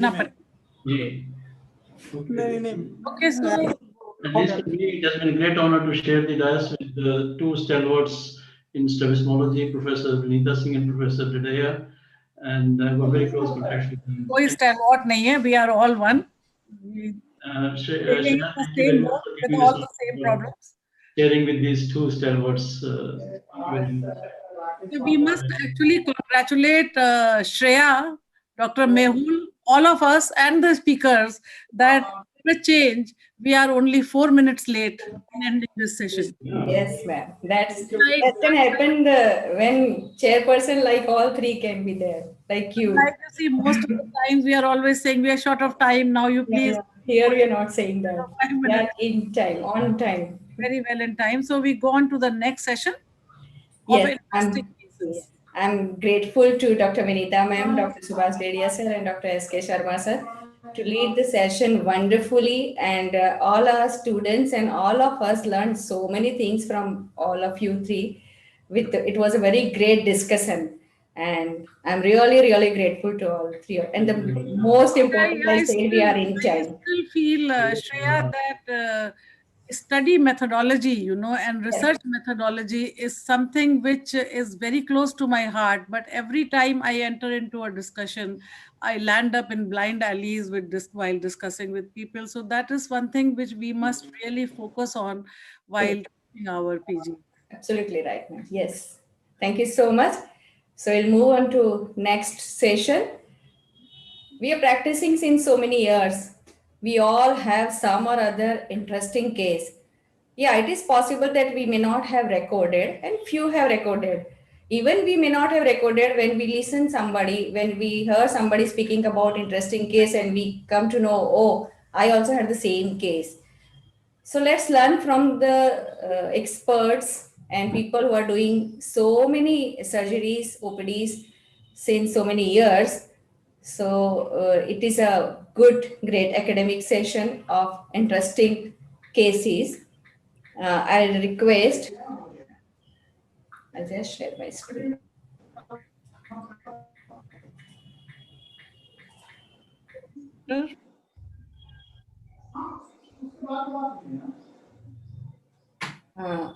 Yeah. Okay, so At least for me, it has been a great honor to share the dais with the two stalwarts in strabismology, Professor Vinita Singh and Professor Didaya, and I've got very close contact with them. कोई stalwart नहीं है, we are all one. Shreya, thank you very much for with giving all us the same problems. sharing with these two stalwarts. We must actually congratulate Shreya, Dr. Mehul, all of us and the speakers that for a change, we are only 4 minutes late in ending this session. Yes, ma'am. That can happen when chairperson like all three can be there, like you. Like you see, most of the times we are always saying we are short of time. Now you please. Here we are not saying that. We are in time, on time. Very well in time. So we go on to the next session. Yes, I'm grateful to Dr. Vinita ma'am, Dr. Subhash Dedia sir, and Dr. S.K. Sharma sir to lead the session wonderfully, and all our students and all of us learned so many things from all of you three. It was a very great discussion, and I'm really, really grateful to all three. And the most important, I say, we are in time. I still feel, Shreya, that study methodology, and research methodology is something which is very close to my heart. But every time I enter into a discussion, I land up in blind alleys while discussing with people. So that is one thing which we must really focus on while doing our PG. Absolutely right, ma'am. Yes. Thank you so much. So we'll move on to next session. We are practicing since so many years. We all have some or other interesting case. Yeah, it is possible that we may not have recorded, and few have recorded. Even we may not have recorded when we listen somebody, when we hear somebody speaking about interesting case, and we come to know, oh, I also had the same case. So let's learn from the experts and people who are doing so many surgeries, OPDs since so many years. So it is a great academic session of interesting cases. I'll request, I'll just share my screen.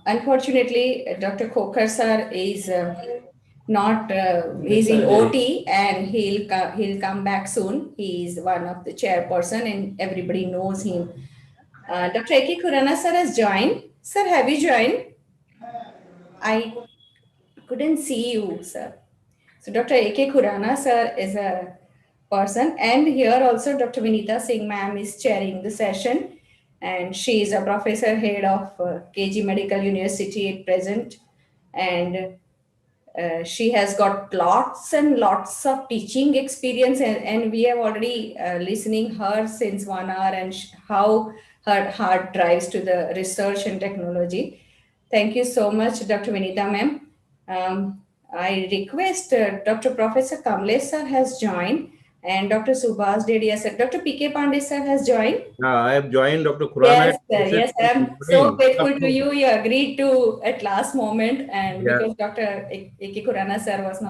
Unfortunately, Dr. Khokar sir is not, he's in OT, and he'll come back soon. He is one of the chairperson and everybody knows him. Dr. A.K. Khurana sir has joined. Sir, have you joined? I couldn't see you, sir. So Dr. A.K. Khurana sir is a person, and here also Dr. Vinita Singh ma'am is chairing the session, and she is a professor head of KG Medical University at present, and she has got lots and lots of teaching experience, and we have already listening her since 1 hour, and how her heart drives to the research and technology. Thank you so much, Dr. Vinita ma'am. I request Dr. Professor Kamlesh sir has joined, and Dr. Subhash Dedia sir. Dr. P.K. Pandey sir has joined. I have joined, Dr. Khurana. Yes, sir. Yes, I'm so grateful to you. You agreed to at last moment, and because Dr. A.K. Khurana sir is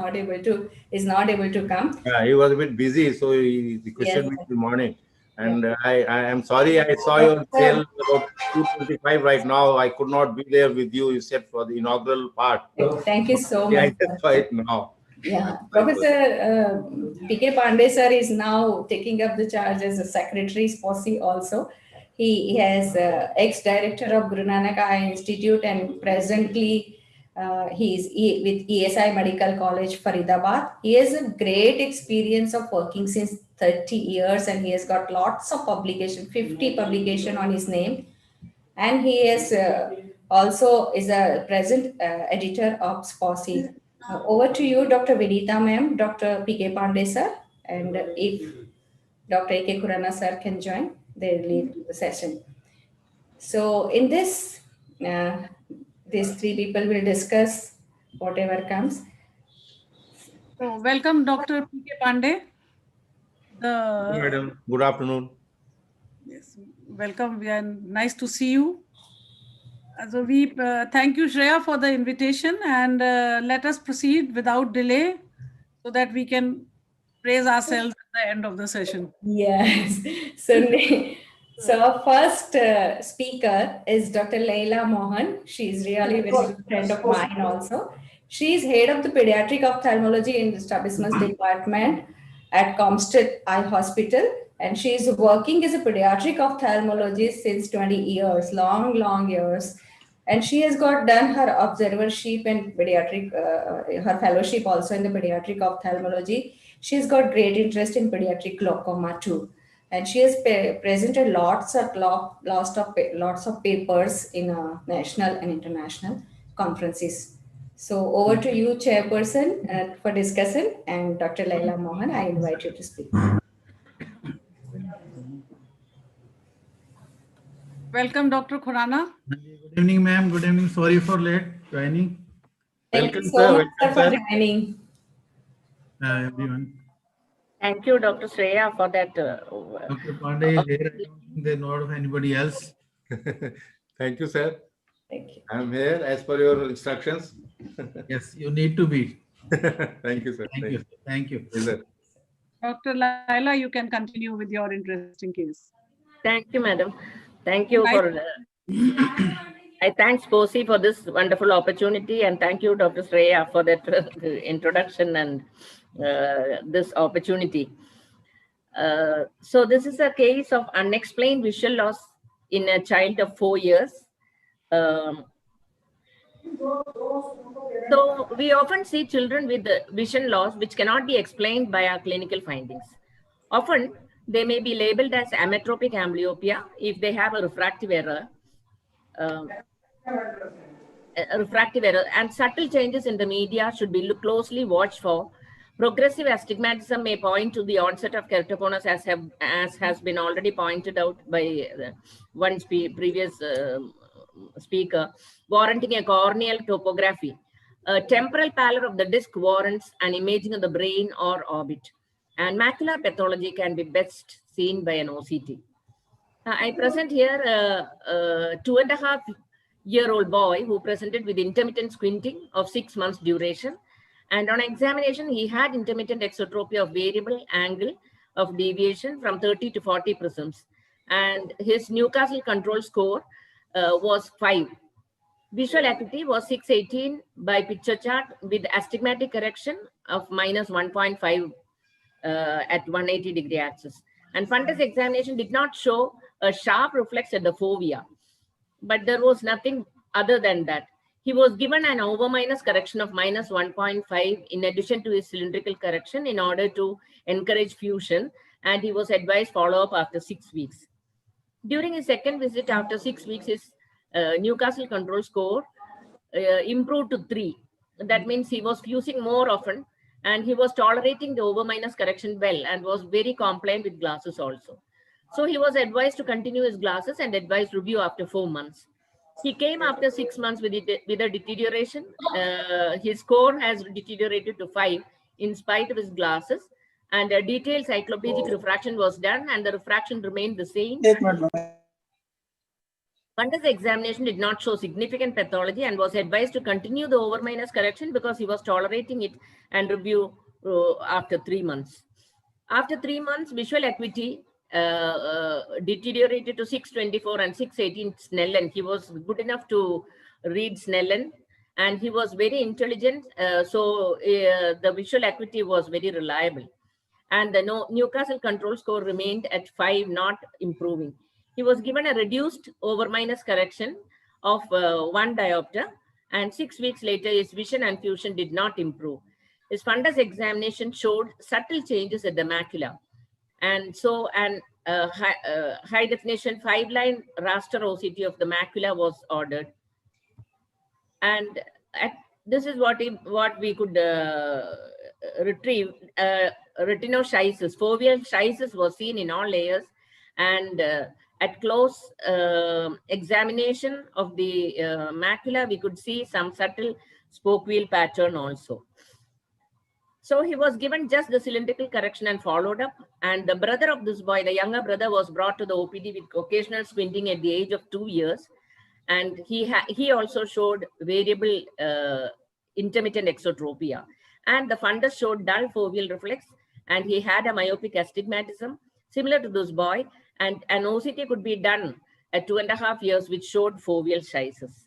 not able to come. Yeah, he was a bit busy, so he requested me in the morning. And I am sorry, I saw your cell about 2:25 right now. I could not be there with you, except for the inaugural part. Thank you so much. I just saw it now. Yeah, Professor P.K. Pandey sir is now taking up the charge as a secretary SPOSI also. He has ex-director of Guru Nanak Eye Institute, and presently he is with ESI Medical College, Faridabad. He has a great experience of working since 30 years, and he has got lots of publication, 50 publication on his name. And he is also is a present editor of SPOSI. Over to you, Dr. Vinita ma'am, Dr. P.K. Pandey sir, and if Dr. A.K. Khurana sir can join, they will lead the session. So in this, these three people will discuss whatever comes. So welcome, Dr. P.K. Pandey. Madam, good afternoon. Yes, welcome. We are nice to see you. So we thank you, Shreya, for the invitation, and let us proceed without delay so that we can praise ourselves and the end of the session. Yes. So our first speaker is Dr. Leila Mohan. She's really a very good friend of mine also. She's head of the pediatric ophthalmology in the strabismus department at Comsted Eye Hospital. And she's working as a pediatric ophthalmologist since 20 years, long years. And she has got done her observership and pediatric, her fellowship also in the pediatric ophthalmology. She's got great interest in pediatric glaucoma too. And she has presented lots of papers in national and international conferences. So over to you, Chairperson, for discussion. And Dr. Leila Mohan, I invite you to speak. Welcome, Dr. Khurana. Good evening, ma'am. Good evening. Sorry for late joining. Thank you so much for joining. Everyone. Thank you, Dr. Shreya, for that. Dr. Pandey is here. I don't think they know of anybody else. Thank you, sir. Thank you. I'm here as per your instructions. Yes, you need to be. Thank you, sir. Thank you. Thank you. Yes, sir. Dr. Leila, you can continue with your interesting case. Thank you, madam. Thank you for. I thank SPOCI for this wonderful opportunity, and thank you, Dr. Shreya, for that introduction and this opportunity. So this is a case of unexplained visual loss in a child of 4 years. So we often see children with vision loss which cannot be explained by our clinical findings. Often they may be labeled as ametropic amblyopia if they have a refractive error. And subtle changes in the media should be closely watched for. Progressive astigmatism may point to the onset of keratoconus, as has been already pointed out by one previous speaker, warranting a corneal topography. Temporal pallor of the disc warrants an imaging of the brain or orbit, and macular pathology can be best seen by an OCT. I present here a 2.5-year-old boy who presented with intermittent squinting of 6 months duration. And on examination, he had intermittent exotropia of variable angle of deviation from 30 to 40 prisms. And his Newcastle control score was 5. Visual acuity was 618 by picture chart with astigmatic correction of minus 1.5 at 180-degree axis. And fundus examination did not show a sharp reflex at the fovea, but there was nothing other than that. He was given an over-minus correction of minus 1.5 in addition to his cylindrical correction in order to encourage fusion, and he was advised follow-up after 6 weeks. During his second visit after 6 weeks, his Newcastle control score improved to 3. That means he was fusing more often, and he was tolerating the over-minus correction well and was very compliant with glasses also. So he was advised to continue his glasses and advised review after 4 months. He came after 6 months with a deterioration. His score has deteriorated to 5 in spite of his glasses, and a detailed cycloplegic refraction was done, and the refraction remained the same. Fundus examination did not show significant pathology and was advised to continue the over-minus correction because he was tolerating it, and review after 3 months. After 3 months, visual acuity deteriorated to 624 and 618 Snellen. He was good enough to read Snellen, and he was very intelligent. So the visual acuity was very reliable. And the Newcastle control score remained at 5, not improving. He was given a reduced over-minus correction of 1 diopter, and 6 weeks later, his vision and fusion did not improve. His fundus examination showed subtle changes at the macula. And so high definition 5-line raster OCT of the macula was ordered. And this is what we could retrieve. Retinoschisis, foveal schisis was seen in all layers. And at close examination of the macula, we could see some subtle spoke wheel pattern also. So he was given just the cylindrical correction and followed up. And the brother of this boy, the younger brother, was brought to the OPD with occasional squinting at the age of 2 years. And he also showed variable intermittent exotropia. And the fundus showed dull foveal reflex and he had a myopic astigmatism similar to this boy, and an OCT could be done at 2.5 years, which showed foveal schisis.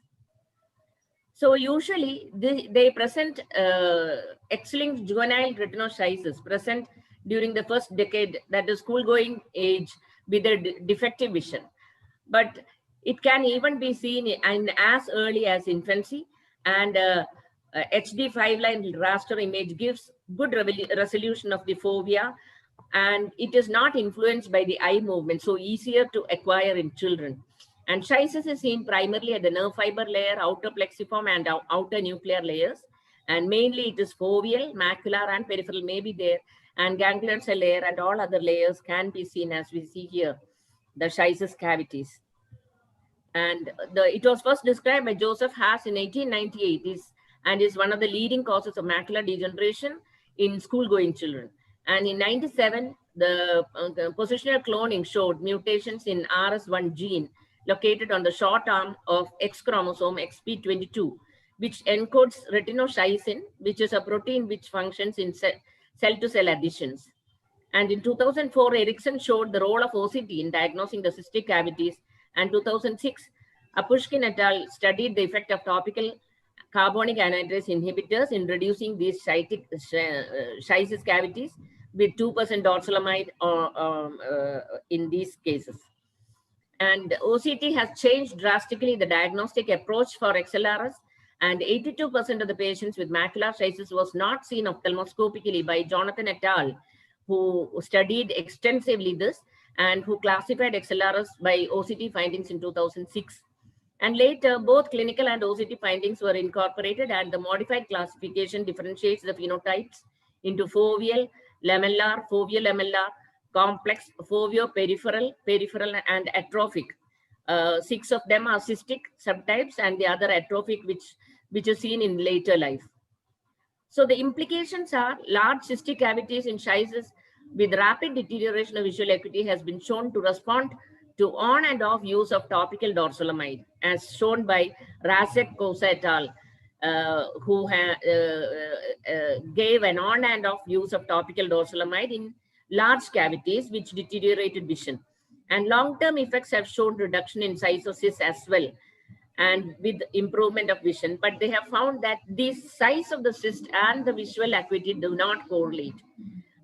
So usually they present X-linked juvenile retinoschisis present during the first decade, that is school-going age, with a defective vision. But it can even be seen in as early as infancy, and HD 5-line raster image gives good resolution of the fovea, and it is not influenced by the eye movement, so easier to acquire in children. And schisis is seen primarily at the nerve fiber layer, outer plexiform, and outer nuclear layers. And mainly it is foveal, macular, and peripheral may be there, and ganglion cell layer and all other layers can be seen, as we see here, the schisis cavities. And it was first described by Joseph Haas in 1898 and is one of the leading causes of macular degeneration in school-going children. And in 1997, the positional cloning showed mutations in RS1 gene located on the short arm of X chromosome XP22, which encodes retinoschisin, which is a protein which functions in cell-to-cell adhesions. And in 2004, Erickson showed the role of OCT in diagnosing the cystic cavities. And 2006, Apushkin et al. Studied the effect of topical carbonic anhydrase inhibitors in reducing these schisis cavities with 2% dorsalamide in these cases. And OCT has changed drastically the diagnostic approach for XLRS, and 82% of the patients with macular schisis was not seen ophthalmoscopically by Jonathan et al., who studied extensively this and who classified XLRS by OCT findings in 2006. And later, both clinical and OCT findings were incorporated, and the modified classification differentiates the phenotypes into foveal, lamellar, complex, foveo-peripheral, peripheral, and atrophic. 6 of them are cystic subtypes, and the other atrophic, which is seen in later life. So the implications are large cystic cavities in schisis with rapid deterioration of visual acuity has been shown to respond to on and off use of topical dorsalamide, as shown by Razek-Kosa et al., who gave an on and off use of topical dorsalamide in large cavities which deteriorated vision. And long-term effects have shown reduction in size of cysts as well, and with improvement of vision. But they have found that the size of the cyst and the visual acuity do not correlate.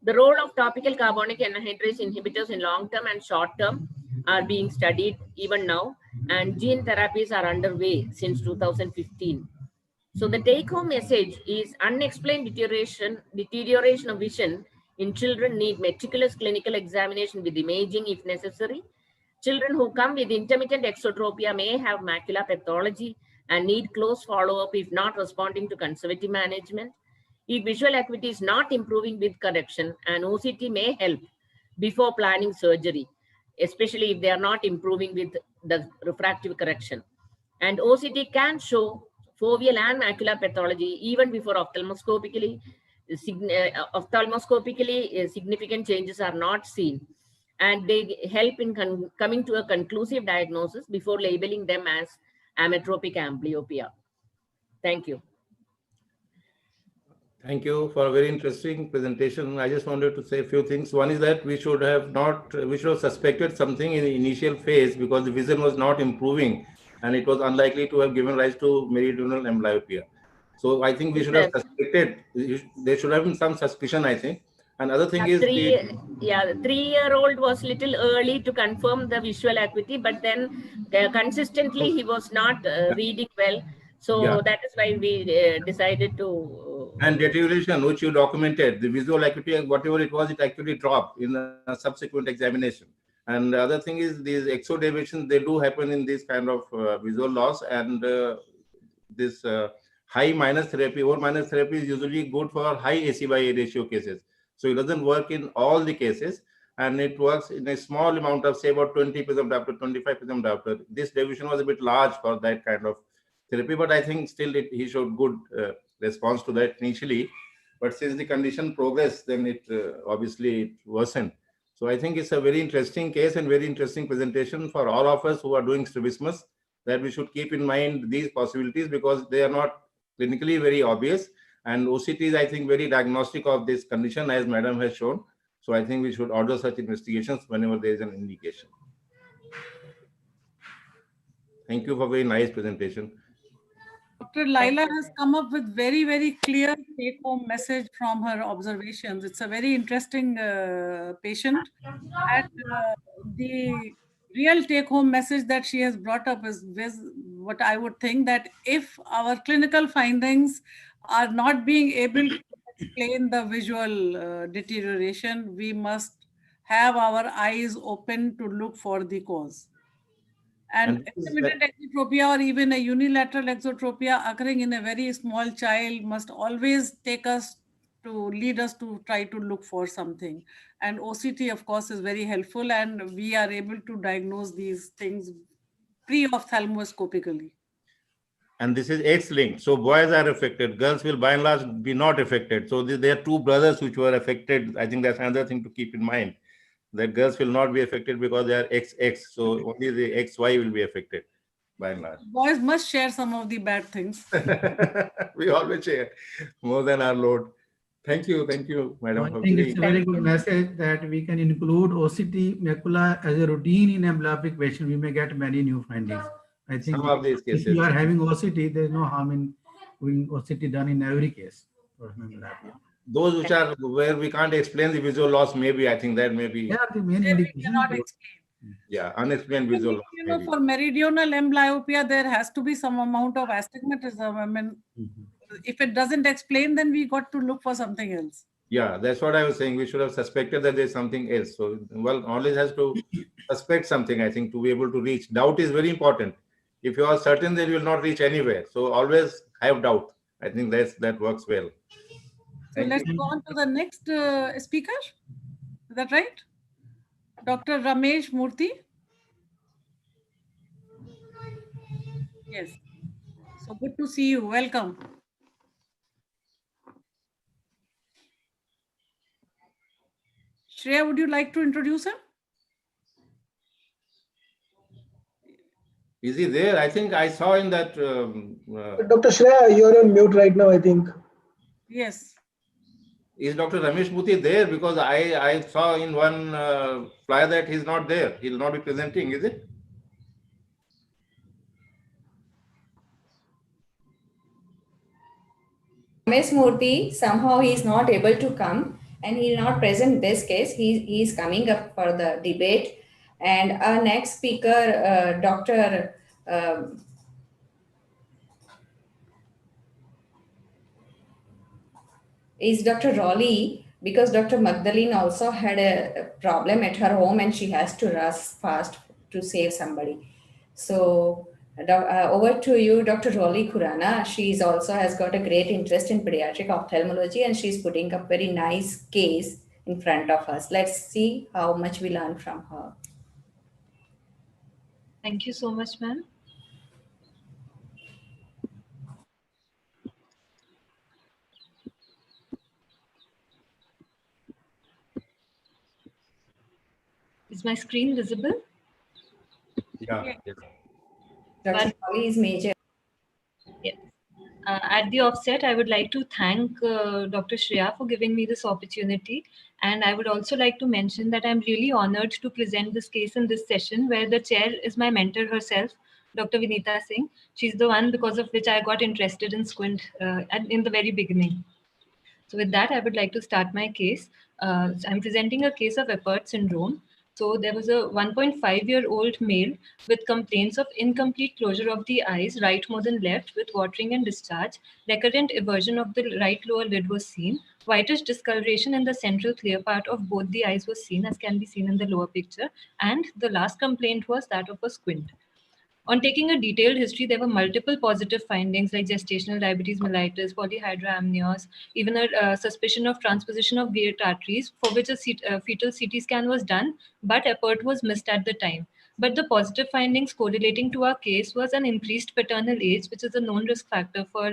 The role of topical carbonic anhydrase inhibitors in long-term and short-term are being studied even now, and gene therapies are underway since 2015. So the take-home message is unexplained deterioration of vision in children need meticulous clinical examination with imaging if necessary. Children who come with intermittent exotropia may have macular pathology and need close follow-up if not responding to conservative management. If visual acuity is not improving with correction, an OCT may help before planning surgery, especially if they are not improving with the refractive correction. And OCT can show foveal and macular pathology even before ophthalmoscopically significant changes are not seen. And they help in coming to a conclusive diagnosis before labeling them as ametropic amblyopia. Thank you. Thank you for a very interesting presentation. I just wanted to say a few things. One is that we should have suspected something in the initial phase because the vision was not improving and it was unlikely to have given rise to meridianal amblyopia. So I think we should have suspected, there should have been some suspicion, I think. Another thing is the 3-year-old was little early to confirm the visual acuity, but then consistently he was not reading well. So that is why we decided to. And deterioration, which you documented, the visual acuity, whatever it was, it actually dropped in a subsequent examination. And the other thing is these exodeviations, they do happen in this kind of visual loss, and this high minus therapy or minus therapy is usually good for high AC by A ratio cases. So it doesn't work in all the cases, and it works in a small amount of, say, about 20% diopter, 25% diopter. This deviation was a bit large for that kind of therapy, but I think still he showed good response to that initially. But since the condition progressed, then it obviously worsened. So I think it's a very interesting case and very interesting presentation for all of us who are doing strabismus, that we should keep in mind these possibilities because they are not clinically very obvious. And OCT is, I think, very diagnostic of this condition, as Madam has shown. So I think we should order such investigations whenever there is an indication. Thank you for very nice presentation. Dr. Laila has come up with very, very clear take-home message from her observations. It's a very interesting patient. And the real take-home message that she has brought up is what I would think, that if our clinical findings are not being able to explain the visual deterioration, we must have our eyes open to look for the cause. And intermittent exotropia or even a unilateral exotropia occurring in a very small child must always lead us to try to look for something. And OCT, of course, is very helpful, and we are able to diagnose these things pre-ophthalmoscopically. And this is X-linked. So boys are affected. Girls will by and large be not affected. So there are two brothers which were affected. I think that's another thing to keep in mind, that girls will not be affected because they are XX. So only the XY will be affected by and large. Boys must share some of the bad things. We always share more than our load. Thank you, Madam. I think it's a very good message that we can include OCT macula as a routine in amblyoptic patient. We may get many new findings. I think some of these cases, if you are having OCT, there is no harm in doing OCT done in every case. Those which are where we can't explain the visual loss, maybe I think that may be. Yeah, the main We indication. cannot explain. Yeah, unexplained visual loss. You know, Maybe. for meridional amblyopia, there has to be some amount of astigmatism. I mean, if it doesn't explain, then we got to look for something else. Yeah, that's what I was saying. We should have suspected that there's something else. So, well, always has to suspect something, I think, to be able to reach. Doubt is very important. If you are certain that you will not reach anywhere, so always have doubt. I think that works well. So let's go on to the next speaker. Is that right? Dr. Ramesh Murthy. Yes. So good to see you. Welcome. Shreya, would you like to introduce him? Is he there? I think I saw in that. Dr. Shreya, you're on mute right now, I think. Yes. Is Dr. Ramesh Murthy there? Because I saw in one flyer that he's not there. He'll not be presenting, is it? Ramesh Murthy, somehow he is not able to come and he is not present in this case. He is coming up for the debate. And our next speaker, Dr. Is Dr. Raleigh, because Dr. Magdalene also had a problem at her home and she has to rush fast to save somebody. So over to you, Dr. Raleigh Khurana. She also has got a great interest in pediatric ophthalmology and she's putting up very nice case in front of us. Let's see how much we learn from her. Thank you so much, ma'am. Is my screen visible? Yeah. Dr. Raleigh is major. Yes. At the offset, I would like to thank Dr. Shreya for giving me this opportunity. And I would also like to mention that I'm really honored to present this case in this session where the chair is my mentor herself, Dr. Vinita Singh. She's the one because of which I got interested in squint in the very beginning. So with that, I would like to start my case. I'm presenting a case of Apert syndrome. So there was a 1.5-year-old male with complaints of incomplete closure of the eyes, right more than left, with watering and discharge. Recurrent eversion of the right lower lid was seen. Whitish discoloration in the central clear part of both the eyes was seen, as can be seen in the lower picture. And the last complaint was that of a squint. On taking a detailed history, there were multiple positive findings like gestational diabetes mellitus, polyhydramnios, even a suspicion of transposition of great arteries, for which a fetal CT scan was done, but Apert was missed at the time. But the positive findings correlating to our case was an increased paternal age, which is a known risk factor for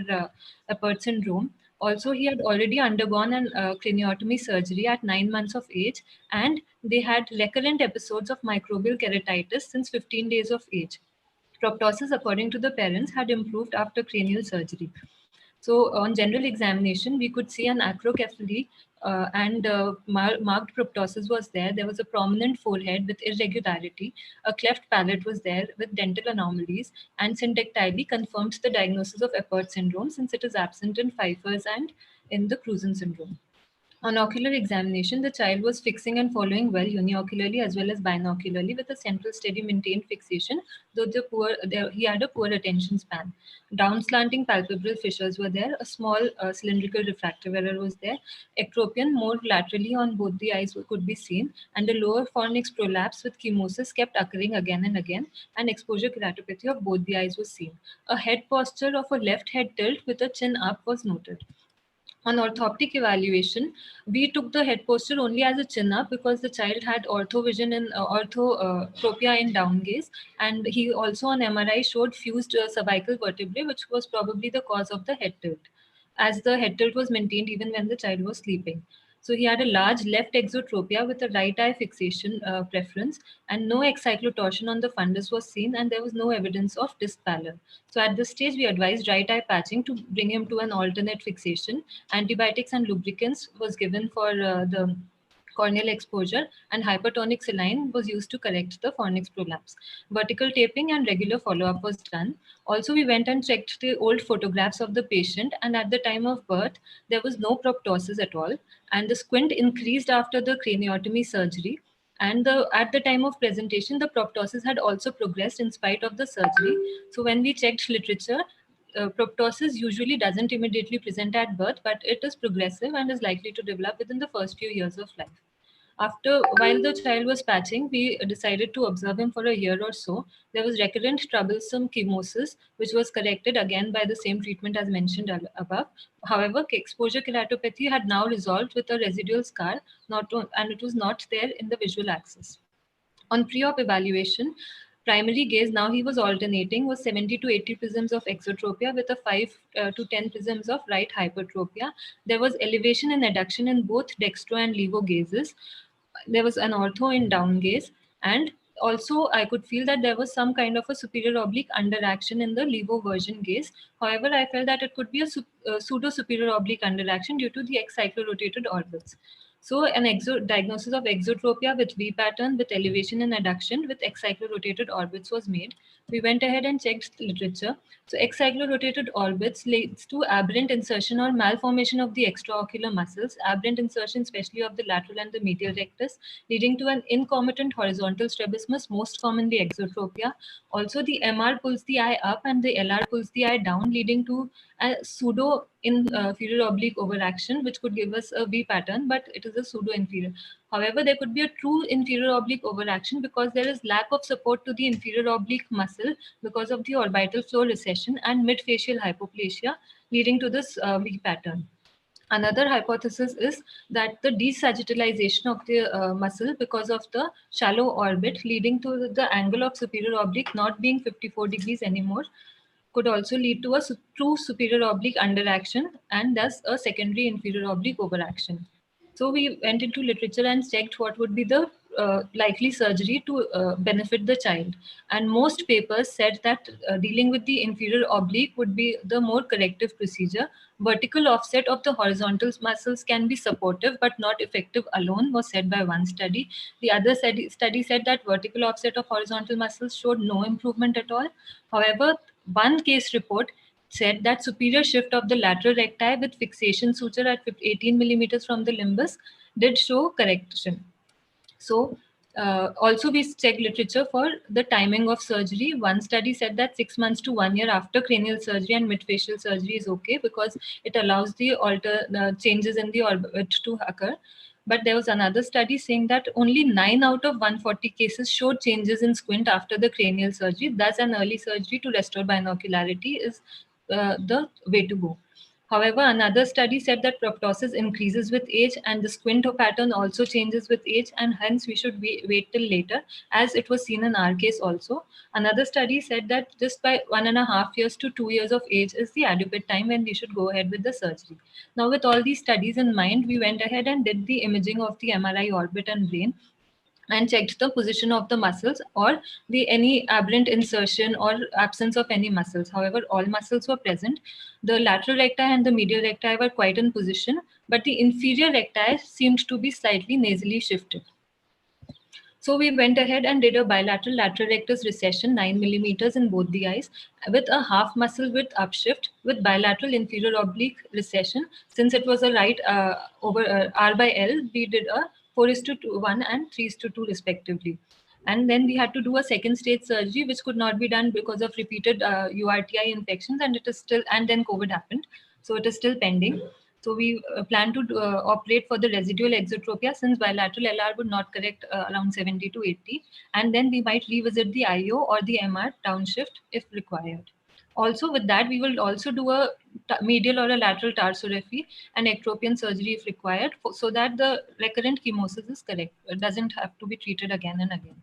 Apert syndrome. Also, he had already undergone an craniotomy surgery at 9 months of age, and they had recurrent episodes of microbial keratitis since 15 days of age. Proptosis, according to the parents, had improved after cranial surgery. So on general examination, we could see an acrocephaly and marked proptosis was there. There was a prominent forehead with irregularity. A cleft palate was there with dental anomalies, and syndactyly confirmed the diagnosis of Apert syndrome since it is absent in Pfeiffer's and in the Cruzen syndrome. On ocular examination, the child was fixing and following well uniocularly as well as binocularly with a central steady maintained fixation, though he had a poor attention span. Down slanting palpebral fissures were there, a small cylindrical refractive error was there, ectropion more laterally on both the eyes could be seen, and a lower fornix prolapse with chemosis kept occurring again and again, and exposure keratopathy of both the eyes was seen. A head posture of a left head tilt with a chin up was noted. On orthoptic evaluation, we took the head posture only as a chin up because the child had orthovision and orthotropia in down gaze, and he also on MRI showed fused cervical vertebrae, which was probably the cause of the head tilt, as the head tilt was maintained even when the child was sleeping. So he had a large left exotropia with a right eye fixation preference, and no excyclotorsion on the fundus was seen, and there was no evidence of disc pallor. So at this stage, we advised right eye patching to bring him to an alternate fixation. Antibiotics and lubricants was given for the corneal exposure, and hypertonic saline was used to correct the fornix prolapse. Vertical taping and regular follow-up was done. Also, we went and checked the old photographs of the patient, and at the time of birth, there was no proptosis at all, and the squint increased after the craniotomy surgery. And at the time of presentation, the proptosis had also progressed in spite of the surgery. So when we checked literature, proptosis usually doesn't immediately present at birth, but it is progressive and is likely to develop within the first few years of life. While the child was patching, we decided to observe him for a year or so. There was recurrent troublesome chemosis, which was corrected again by the same treatment as mentioned above. However, exposure keratopathy had now resolved with a residual scar, and it was not there in the visual axis. On pre-op evaluation, primary gaze, now he was alternating, was 70 to 80 prisms of exotropia with a 5 to 10 prisms of right hypertropia. There was elevation and adduction in both dextro and levo gazes. There was an ortho in down gaze, and also I could feel that there was some kind of a superior oblique underaction in the levo version gaze. However, I felt that it could be a pseudo superior oblique underaction due to the excyclorotated orbits. So an diagnosis of exotropia with V pattern with elevation and adduction with excyclorotated orbits was made. We went ahead and checked the literature. So excyclorotated orbits leads to aberrant insertion or malformation of the extraocular muscles, aberrant insertion especially of the lateral and the medial rectus, leading to an incomitant horizontal strabismus, most commonly exotropia. Also, the MR pulls the eye up and the LR pulls the eye down, leading to a pseudo inferior oblique overaction, which could give us a V pattern, but it is a pseudo inferior. However, there could be a true inferior oblique overaction because there is lack of support to the inferior oblique muscle because of the orbital floor recession and midfacial hypoplasia, leading to this V pattern. Another hypothesis is that the desagittalization of the muscle because of the shallow orbit, leading to the angle of superior oblique not being 54 degrees anymore, could also lead to a true superior oblique underaction and thus a secondary inferior oblique overaction. So we went into literature and checked what would be the likely surgery to benefit the child. And most papers said that dealing with the inferior oblique would be the more corrective procedure. Vertical offset of the horizontal muscles can be supportive but not effective alone, was said by one study. The other study said that vertical offset of horizontal muscles showed no improvement at all. However, one case report said that superior shift of the lateral recti with fixation suture at 18 millimeters from the limbus did show correction. So also we checked literature for the timing of surgery. One study said that 6 months to 1 year after cranial surgery and midfacial surgery is okay because it allows the changes in the orbit to occur. But there was another study saying that only 9 out of 140 cases showed changes in squint after the cranial surgery. Thus, an early surgery to restore binocularity is the way to go. However, another study said that proptosis increases with age and the squint pattern also changes with age, and hence we should wait till later, as it was seen in our case also. Another study said that just by 1.5 years to 2 years of age is the adequate time when we should go ahead with the surgery. Now, with all these studies in mind, we went ahead and did the imaging of the MRI orbit and brain. and checked the position of the muscles or any aberrant insertion or absence of any muscles. However, all muscles were present. The lateral recti and the medial recti were quite in position, but the inferior recti seemed to be slightly nasally shifted. So we went ahead and did a bilateral lateral rectus recession, 9 millimeters in both the eyes, with a half muscle width upshift with bilateral inferior oblique recession. Since it was a right over R by L, we did a 4:1 and 3:2 respectively. And then we had to do a second stage surgery, which could not be done because of repeated URTI infections, and it is still, and then COVID happened. So it is still pending. So we plan to operate for the residual exotropia, since bilateral LR would not correct around 70 to 80. And then we might revisit the IO or the MR downshift if required. Also with that, we will also do a medial or a lateral tarsorrhaphy and ectropion surgery if required, so that the recurrent chemosis is correct. It doesn't have to be treated again and again.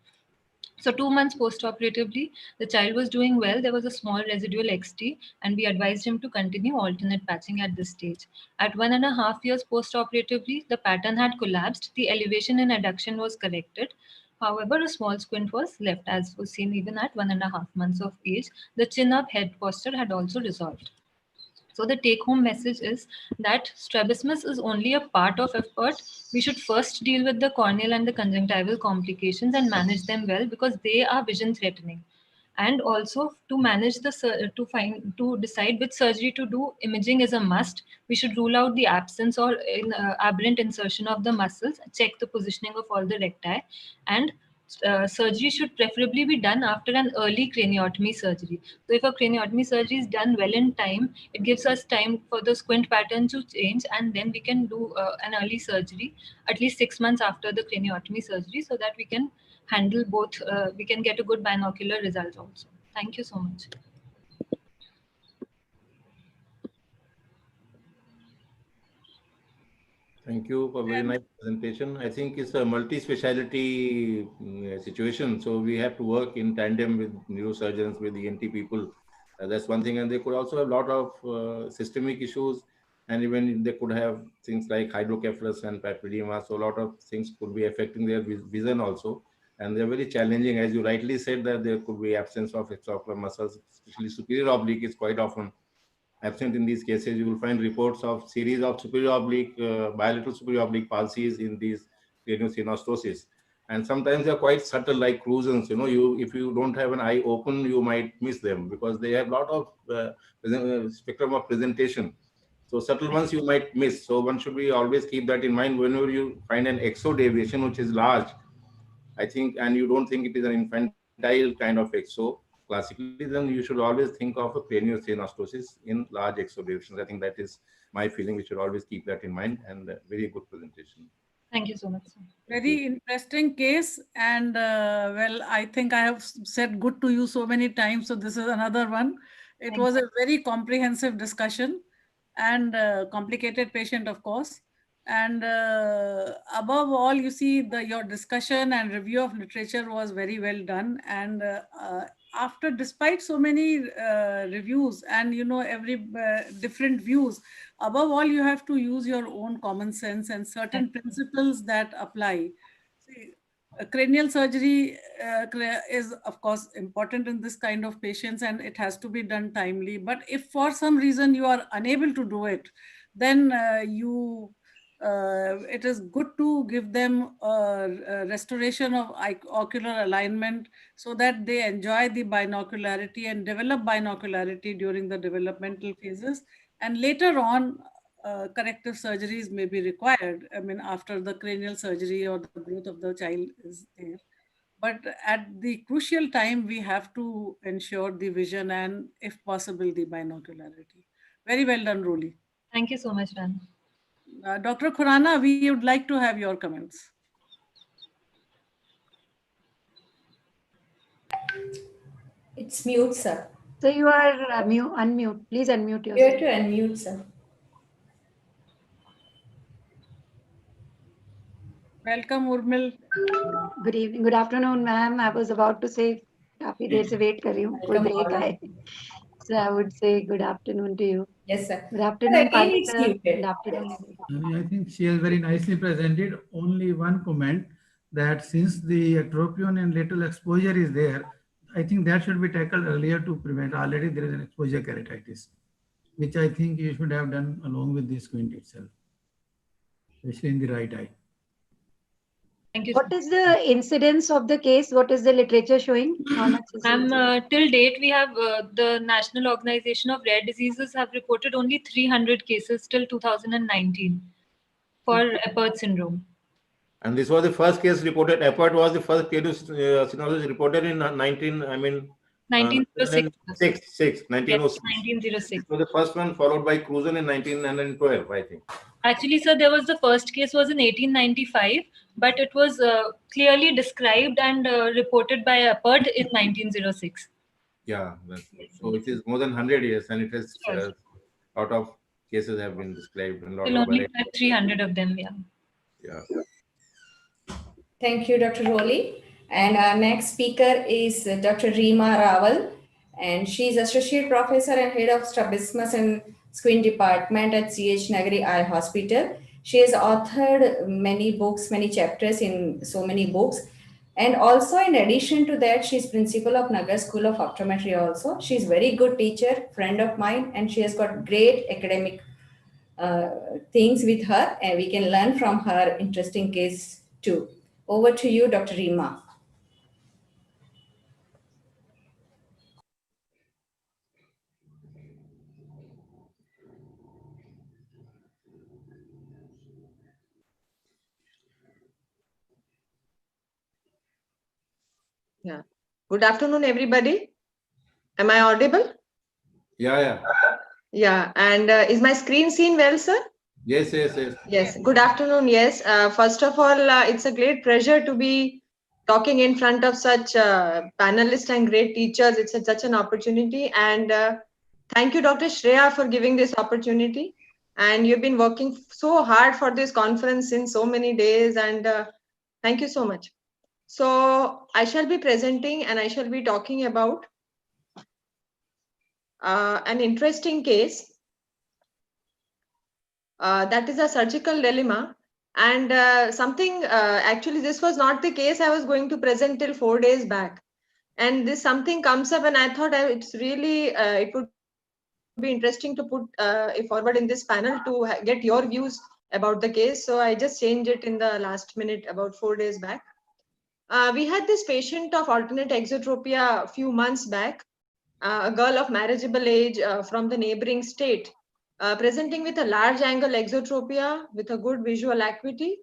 So 2 months post-operatively, the child was doing well. There was a small residual XT, and we advised him to continue alternate patching at this stage. At 1.5 years post-operatively, the pattern had collapsed. The elevation and adduction was corrected. However, a small squint was left, as was seen even at 1.5 months of age. The chin-up head posture had also resolved. So the take-home message is that strabismus is only a part of effort. We should first deal with the corneal and the conjunctival complications and manage them well, because they are vision threatening. And also to manage to decide which surgery to do, imaging is a must. We should rule out the absence or aberrant insertion of the muscles, check the positioning of all the recti, and surgery should preferably be done after an early craniotomy surgery. So if a craniotomy surgery is done well in time, it gives us time for the squint pattern to change, and then we can do an early surgery at least 6 months after the craniotomy surgery, so that we can handle both, we can get a good binocular result also. Thank you so much. Thank you for a very nice presentation. I think it's a multi-speciality situation. So we have to work in tandem with neurosurgeons, with ENT people. That's one thing. And they could also have a lot of systemic issues. And even they could have things like hydrocephalus and papilloma. So a lot of things could be affecting their vision also. And they're very challenging. As you rightly said, that there could be absence of extraocular muscles, especially superior oblique is quite often absent in these cases. You will find reports of series of superior oblique, bilateral superior oblique palsies in these craniosynostosis. And sometimes they're quite subtle, like occlusions. If you don't have an eye open, you might miss them because they have a lot of spectrum of presentation. So subtle ones you might miss. So one should be always keep that in mind whenever you find an exo deviation which is large, I think, and you don't think it is an infantile kind of exo classically, then you should always think of a craniosynostosis in large exo deviations. I think that is my feeling. We should always keep that in mind, and very good presentation. Thank you so much, sir. Very interesting case. And well, I think I have said good to you so many times. So this is another one. It was a very comprehensive discussion and complicated patient, of course. And above all, you see, your discussion and review of literature was very well done. And despite so many reviews and every different views, above all, you have to use your own common sense and certain principles that apply. See, cranial surgery is, of course, important in this kind of patients, and it has to be done timely. But if for some reason you are unable to do it, then it is good to give them a restoration of ocular alignment so that they enjoy the binocularity and develop binocularity during the developmental phases. And later on, corrective surgeries may be required, after the cranial surgery or the growth of the child is there. But at the crucial time, we have to ensure the vision and, if possible, the binocularity. Very well done, Roli. Thank you so much, ma'am. Dr. Khurana, we would like to have your comments. It's mute, sir. So you are unmute. Please unmute yourself. You have to unmute, sir. Welcome, Urmil. Good evening. Good afternoon, ma'am. I was about to say, काफी देर से wait कर रही हूँ. कोई break आए. So I would say good afternoon to you. Yes, sir. Good afternoon, Again, sir. Good afternoon. I think she has very nicely presented. Only one comment that since the ectropion and lateral exposure is there, I think that should be tackled earlier to prevent. Already there is an exposure keratitis, which I think you should have done along with the squint itself, especially in the right eye. Thank you. What is the incidence of the case? What is the literature showing? How much is it? Till date, we have the National Organization of Rare Diseases have reported only 300 cases till 2019 for Apert syndrome. And this was the first case reported. Apert was the first case reported in 1906. 1906. 1906. So the first one followed by Cruzen in 1912, I think. Actually, sir, there was the first case was in 1895, but it was clearly described and reported by Apert in 1906. Yeah, so it is more than 100 years, and it has a lot of cases have been described. And Still only 300 of them, yeah. Yeah. Thank you, Dr. Roli. And our next speaker is Dr. Reema Rawal, and she's Associate Professor and Head of Strabismus and Squint Department at CH Nagari Eye Hospital. She has authored many books, many chapters in so many books. And also, in addition to that, she's principal of Nagar School of Optometry also. She's very good teacher, friend of mine, and she has got great academic things with her, and we can learn from her interesting case too. Over to you, Dr. Reema. Yeah. Good afternoon, everybody. Am I audible? Yeah. Yeah. And is my screen seen well, sir? Yes. Yes. Good afternoon. Yes. First of all, it's a great pleasure to be talking in front of such panelists and great teachers. It's such an opportunity. And thank you, Dr. Shreya, for giving this opportunity. And you've been working so hard for this conference in so many days. And thank you so much. So I shall be presenting and I shall be talking about an interesting case. That is a surgical dilemma. And actually, this was not the case I was going to present till 4 days back. And this something comes up and I thought it's really, it would be interesting to put it forward in this panel to get your views about the case. So I just changed it in the last minute about 4 days back. We had this patient of alternate exotropia a few months back, a girl of marriageable age from the neighboring state, presenting with a large angle exotropia with a good visual acuity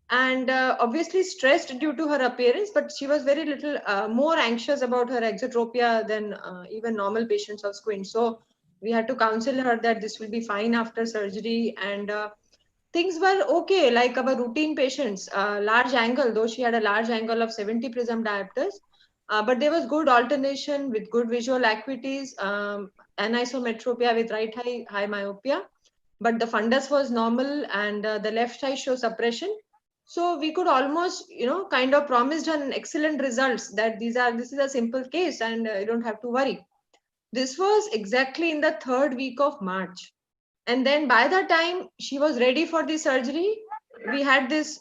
and obviously stressed due to her appearance, but she was very little more anxious about her exotropia than even normal patients of squint. So we had to counsel her that this will be fine after surgery, and things were okay, like our routine patients, large angle, though she had a large angle of 70 prism diopters, but there was good alternation with good visual acuities, anisometropia with right eye high myopia, but the fundus was normal and the left eye shows suppression. So we could almost, kind of promised an excellent results that this is a simple case and you don't have to worry. This was exactly in the 3rd week of March. And then by the time she was ready for the surgery, we had this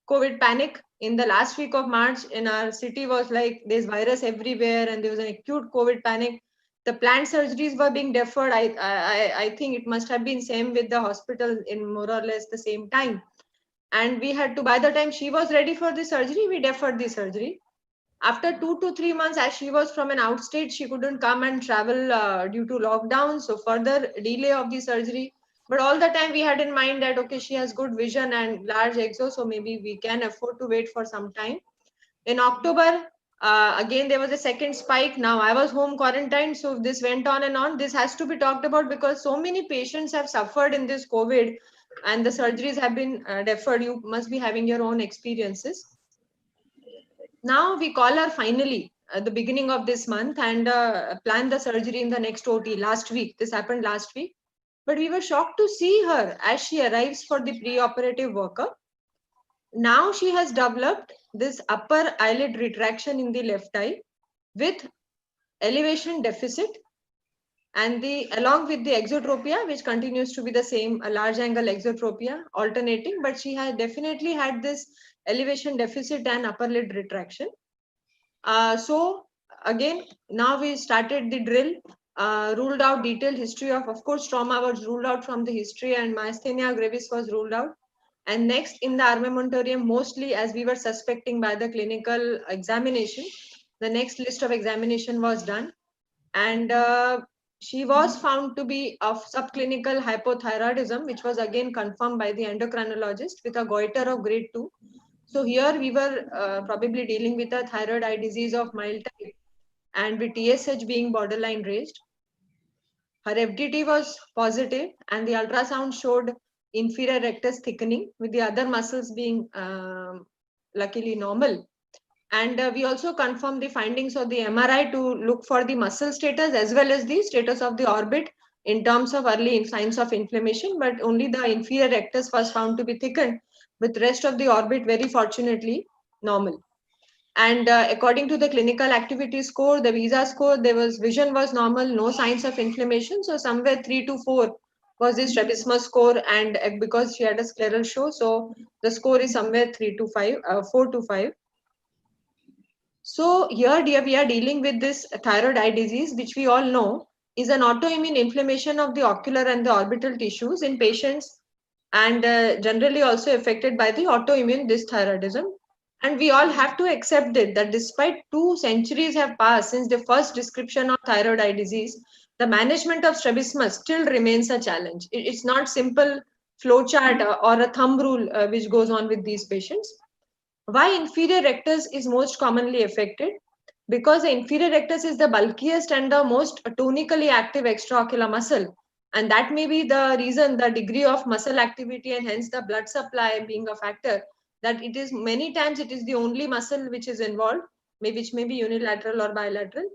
COVID panic in the last week of March. In our city was like there's virus everywhere and there was an acute COVID panic. The planned surgeries were being deferred. I think it must have been same with the hospital in more or less the same time. And we had to, by the time she was ready for the surgery, we deferred the surgery. After 2 to 3 months, as she was from an outstate, she couldn't come and travel due to lockdown. So further delay of the surgery. But all the time we had in mind that, okay, she has good vision and large exo, so maybe we can afford to wait for some time. In October, again, there was a second spike. Now I was home quarantined. So this went on and on. This has to be talked about because so many patients have suffered in this COVID and the surgeries have been deferred. You must be having your own experiences. Now we call her finally at the beginning of this month and plan the surgery in the next OT last week. This happened last week, but we were shocked to see her as she arrives for the pre-operative workup. Now she has developed this upper eyelid retraction in the left eye with elevation deficit and along with the exotropia, which continues to be the same, a large angle exotropia alternating, but she has definitely had this elevation deficit and upper lid retraction. So again, now we started the drill, ruled out detailed history of course, trauma was ruled out from the history and myasthenia gravis was ruled out. And next in the armamentarium, mostly as we were suspecting by the clinical examination, the next list of examination was done. And she was found to be of subclinical hypothyroidism, which was again confirmed by the endocrinologist with a goiter of grade 2. So here we were probably dealing with a thyroid eye disease of mild type and with TSH being borderline raised. Her FDT was positive and the ultrasound showed inferior rectus thickening with the other muscles being luckily normal. And we also confirmed the findings of the MRI to look for the muscle status as well as the status of the orbit in terms of early signs of inflammation, but only the inferior rectus was found to be thickened, with rest of the orbit very fortunately normal. And according to the clinical activity score, the VISA score, vision was normal, no signs of inflammation. So somewhere 3 to 4 was the strabismus score, and because she had a scleral show, so the score is somewhere 4 to 5. So here we are dealing with this thyroid eye disease, which we all know is an autoimmune inflammation of the ocular and the orbital tissues in patients, and generally also affected by the autoimmune dysthyroidism. And we all have to accept it that despite 2 centuries have passed since the first description of thyroid eye disease, the management of strabismus still remains a challenge. It's not simple flowchart or a thumb rule which goes on with these patients. Why inferior rectus is most commonly affected? Because the inferior rectus is the bulkiest and the most tonically active extraocular muscle. And that may be the reason, the degree of muscle activity and hence the blood supply being a factor, that it is many times it is the only muscle which is involved, which may be unilateral or bilateral.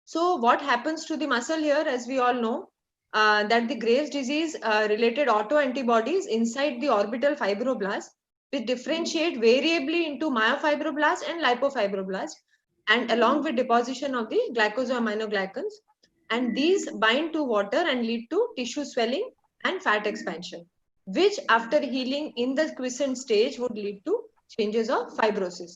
So what happens to the muscle here, as we all know, that the Graves' disease related autoantibodies inside the orbital fibroblast which differentiate variably into myofibroblast and lipofibroblast, and along with deposition of the glycosaminoglycans, and these bind to water and lead to tissue swelling and fat expansion, which after healing in the quiescent stage would lead to changes of fibrosis.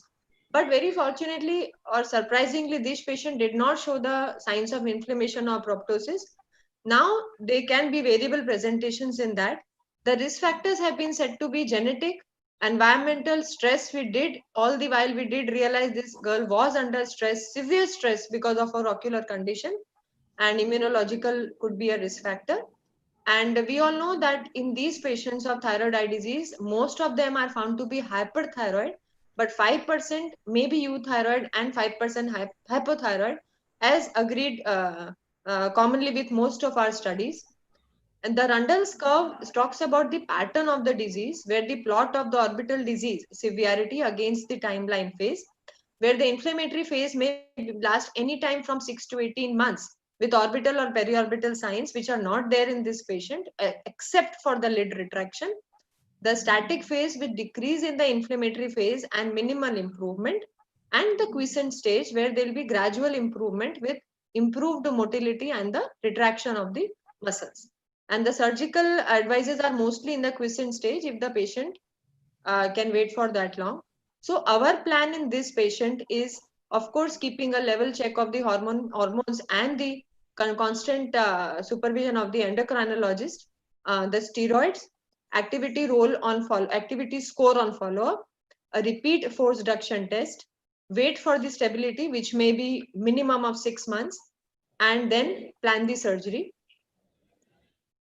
But very fortunately or surprisingly, this patient did not show the signs of inflammation or proptosis. Now they can be variable presentations in that. The risk factors have been said to be genetic, environmental, stress. We did all the while we did realize this girl was under stress, severe stress because of her ocular condition, and immunological could be a risk factor. And we all know that in these patients of thyroid eye disease, most of them are found to be hyperthyroid, but 5% may be euthyroid and 5% hypothyroid, as agreed commonly with most of our studies. And the Rundle's curve talks about the pattern of the disease, where the plot of the orbital disease severity against the timeline phase, where the inflammatory phase may last any time from 6 to 18 months, with orbital or periorbital signs which are not there in this patient, except for the lid retraction. The static phase with decrease in the inflammatory phase and minimal improvement, and the quiescent stage where there will be gradual improvement with improved motility and the retraction of the muscles. And the surgical advices are mostly in the quiescent stage if the patient can wait for that long. So our plan in this patient is, of course, keeping a level check of the hormones and the constant supervision of the endocrinologist, the steroids, activity score on follow-up, a repeat force reduction test, wait for the stability, which may be minimum of 6 months, and then plan the surgery.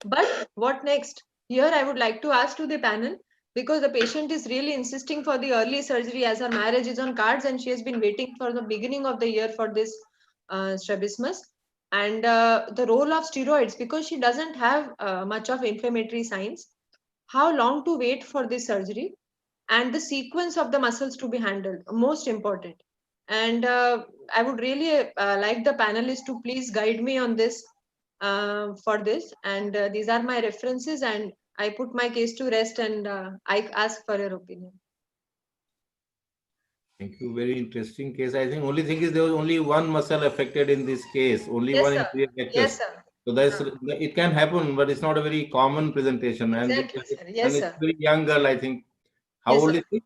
But what next? Here I would like to ask to the panel, because the patient is really insisting for the early surgery as her marriage is on cards and she has been waiting for the beginning of the year for this strabismus. And the role of steroids, because she doesn't have much of inflammatory signs, how long to wait for this surgery, and the sequence of the muscles to be handled, most important. And I would really like the panelists to please guide me on this for this. And these are my references, and I put my case to rest, and I ask for your opinion. Thank you. Very interesting case. I think only thing is there was only one muscle affected in this case. Only Yes, one sir. inferior rectus. Yes, sir. So that's it can happen, but it's not a very common presentation. And Exactly, sir. Yes, and it's sir. a very young girl, I think. How Yes, old sir. is she?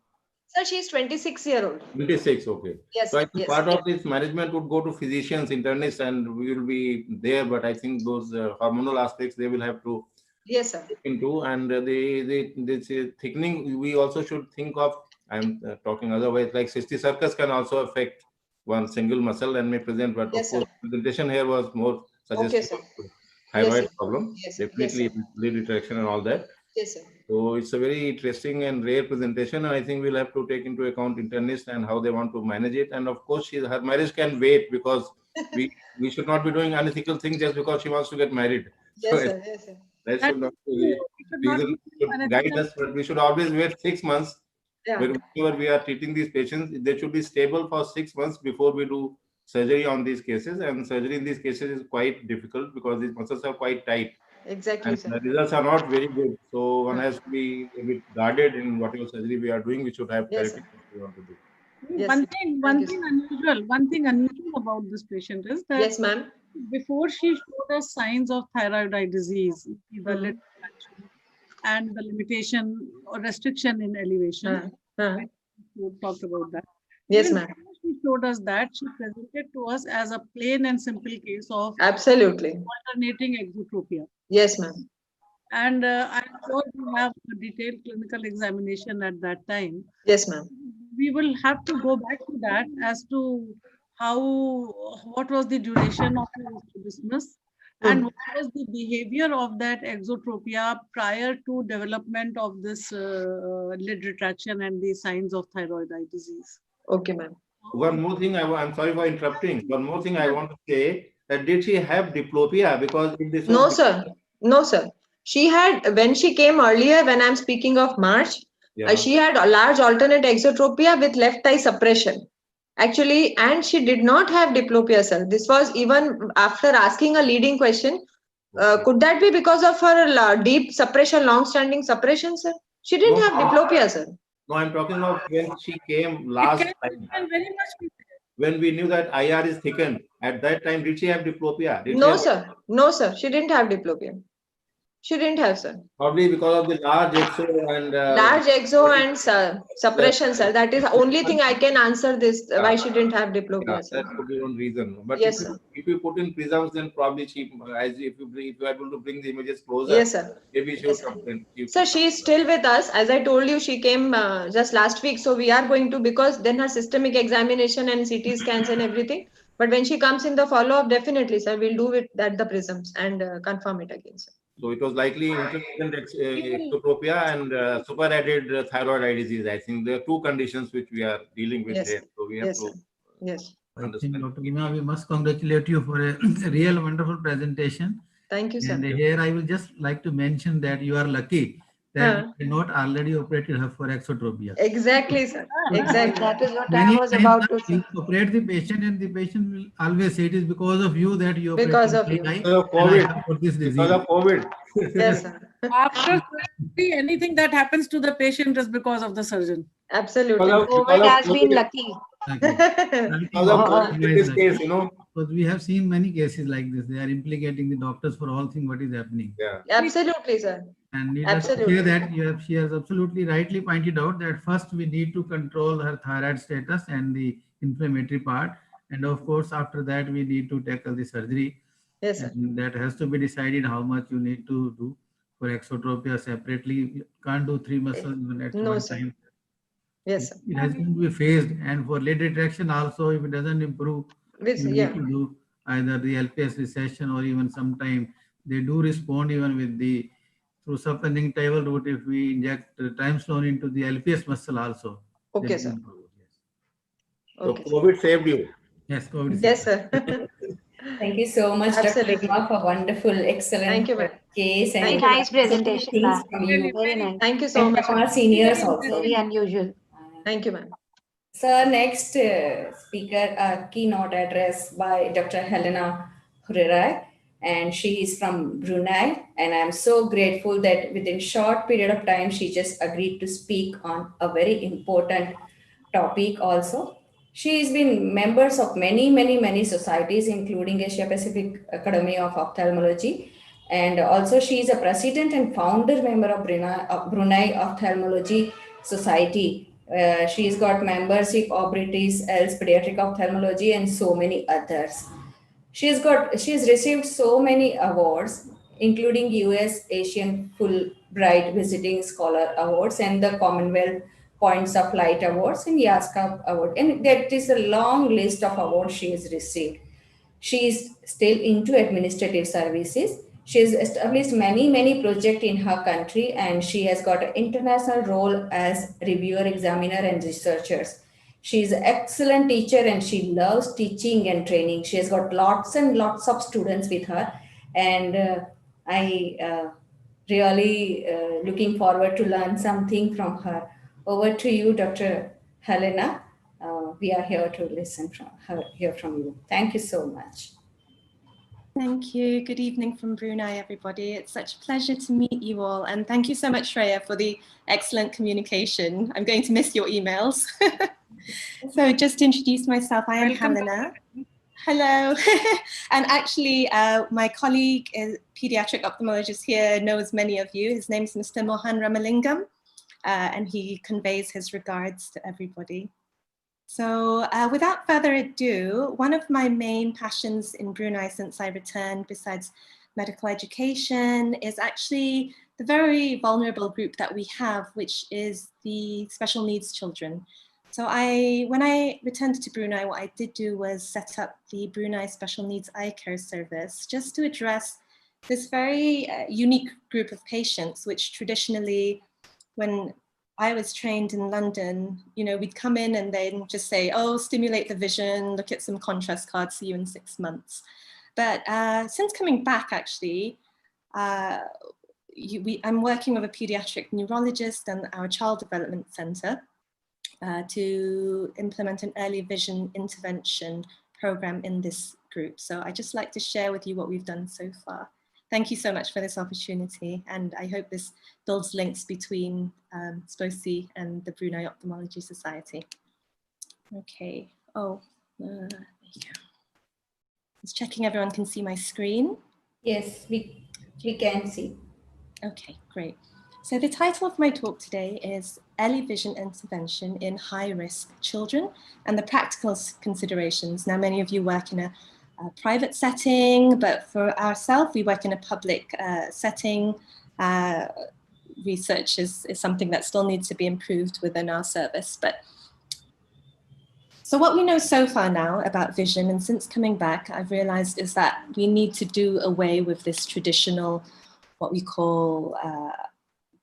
Sir, she's 26-year-old. 26, okay. Yes, So I think yes. part of this management would go to physicians, internists, and we will be there. But I think those hormonal aspects they will have to Yes, sir. look into. And this thickening, we also should think of. I'm talking otherwise, like cysticercus can also affect one single muscle and may present. But Yes, of course, sir. presentation here was more Okay, suggestive sir. of thyroid Yes, sir. problem. Yes, sir. Yes, Definitely sir. lead retraction and all that. Yes, sir. So it's a very interesting and rare presentation, and I think we'll have to take into account internists and how they want to manage it. And of course, her marriage can wait because we should not be doing unethical things just because she wants to get married. Yes, So sir. Yes, sir. that That should not too, be we should not reason be should guide unethical. us, but we should always wait 6 months. Yeah. Whenever we are treating these patients, they should be stable for 6 months before we do surgery on these cases. And surgery in these cases is quite difficult because these muscles are quite tight. Exactly, And sir. the results are not very good. So one has to be a bit guarded in whatever surgery we are doing. We should have Yes, clarity what we want to do. Yes, One sir. thing, Thank you, one thing unusual about this patient is that Yes, ma'am. before she showed us signs of thyroid eye disease, the Mhm. lid retraction and the limitation or restriction in elevation. We talked about that. Yes, Even ma'am. before she showed us that, she presented to us as a plain and simple case of Absolutely. alternating exotropia. Yes, ma'am. And I'm sure we have a detailed clinical examination at that time. Yes, ma'am. We will have to go back to that as to what was the duration of the strabismus and what was the behavior of that exotropia prior to development of this lid retraction and the signs of thyroid eye disease. Okay, ma'am. One more thing, I'm sorry for interrupting. One more thing I want to say that did she have diplopia? Because if this No, was sir. No, sir. She had, when she came earlier, when I'm speaking of March, she had a large alternate exotropia with left eye suppression. Actually, and she did not have diplopia, sir. This was even after asking a leading question. Could that be because of her deep suppression, long-standing suppression, sir? She didn't have diplopia, sir. No, I'm talking of when she came last time. Very much be When we knew that IR is thickened, at that time, did she have diplopia? Did she No, have- sir. No, sir. She didn't have diplopia. She didn't have, sir. Probably because of the large exo and Large exo and suppression, sir. That is the only thing I can answer this, why she didn't have diplopia, sir. that could be one reason. But Yes, if, sir. if you put in prisms, then probably she, if you are able to bring the images closer, Yes, sir. maybe she would complain. Sir, she is still with us. As I told you, she came just last week. So we are going to, because then her systemic examination and CT scans and everything. But when she comes in the follow-up, definitely, sir, we'll do it at the prisms and confirm it again, sir. So it was likely intermittent exotropia and super added thyroid eye disease. I think there are two conditions which we are dealing with Yes, here. So we have yes, to sir. Yes. I think, understand. Dr. Gina, we must congratulate you for a real wonderful presentation. Thank you, sir. And here I will just like to mention that you are lucky that you not already operated her for exotropia. Exactly, sir. Exactly. That is what I Many was times about to say. you operate the patient and the patient will always say it is because of you that you operated Because of my you. eye Because of and I COVID. have got this disease. Because of COVID. Yes, sir. After surgery, anything that happens to the patient is because of the surgeon. Absolutely. Because of COVID has been COVID. lucky. Because of COVID in this case, you know. But we have seen many cases like this. They are implicating the doctors for all things what is happening. Yeah. Absolutely, sir. And needless to Absolutely. say that she has absolutely rightly pointed out that first we need to control her thyroid status and the inflammatory part. And of course, after that, we need to tackle the surgery. Yes, sir. And that has to be decided how much you need to do for exotropia separately. You can't do 3 muscles even at No, one sir. time. Yes, sir. It has to be phased. And for lid retraction also, if it doesn't improve, This, you yeah. need to do either the LPS recession or even sometime they do respond even with the through subconjunctival route if we inject triamcinolone into the LPS muscle also. Okay, they sir. do improve, yes. So Okay. COVID saved you. Yes, COVID is Yes, sir. Thank you so much, Dr. Absolutely. Rima, for wonderful, excellent Thank you, ma'am. case. And Thank Very nice presentation, things ma'am. from you. Very nice. Thank you so And much. from our seniors also. Very unusual. Thank you, ma'am. So next speaker, keynote address by Dr. Helena Hurirai, and she is from Brunei. And I'm so grateful that within short period of time, she just agreed to speak on a very important topic also. She's been members of many societies, including Asia Pacific Academy of Ophthalmology. And also she is a president and founder member of Brunei Ophthalmology Society. She's got membership of British Else Pediatric Ophthalmology and so many others. She's received so many awards, including US Asian Fulbright Visiting Scholar Awards and the Commonwealth Points of Light Awards and YASCA Award. And that is a long list of awards she has received. She is still into administrative services. She has established many projects in her country, and she has got an international role as reviewer, examiner, and researchers. She is an excellent teacher and she loves teaching and training. She has got lots and lots of students with her, and I really looking forward to learn something from her. Over to you, Dr. Helena. We are here to listen from her, hear from you. Thank you so much. Thank you. Good evening from Brunei, everybody. It's such a pleasure to meet you all. And thank you so much, Shreya, for the excellent communication. I'm going to miss your emails. So just to introduce myself, I am Helena. Hello. And actually, my colleague, pediatric ophthalmologist here, knows many of you. His name is Mr. Mohan Ramalingam, and he conveys his regards to everybody. So without further ado, one of my main passions in Brunei since I returned, besides medical education, is actually the very vulnerable group that we have, which is the special needs children. So when I returned to Brunei, what I did do was set up the Brunei Special Needs Eye Care Service, just to address this very unique group of patients, which traditionally, when I was trained in London, we'd come in and then just say, oh, stimulate the vision, look at some contrast cards, see you in 6 months. But since coming back, actually, I'm working with a pediatric neurologist and our child development center to implement an early vision intervention program in this group. So I'd just like to share with you what we've done so far. Thank you so much for this opportunity, and I hope this builds links between SPOCI and the Brunei Ophthalmology Society. Okay, there you go. Just checking everyone can see my screen. Yes, we can see. Okay, great. So the title of my talk today is Early Vision Intervention in High-Risk Children and the Practical Considerations. Now, many of you work in a private setting, but for ourselves, we work in a public setting. Research is something that still needs to be improved within our service. So what we know so far now about vision, and since coming back, I've realized is that we need to do away with this traditional, what we call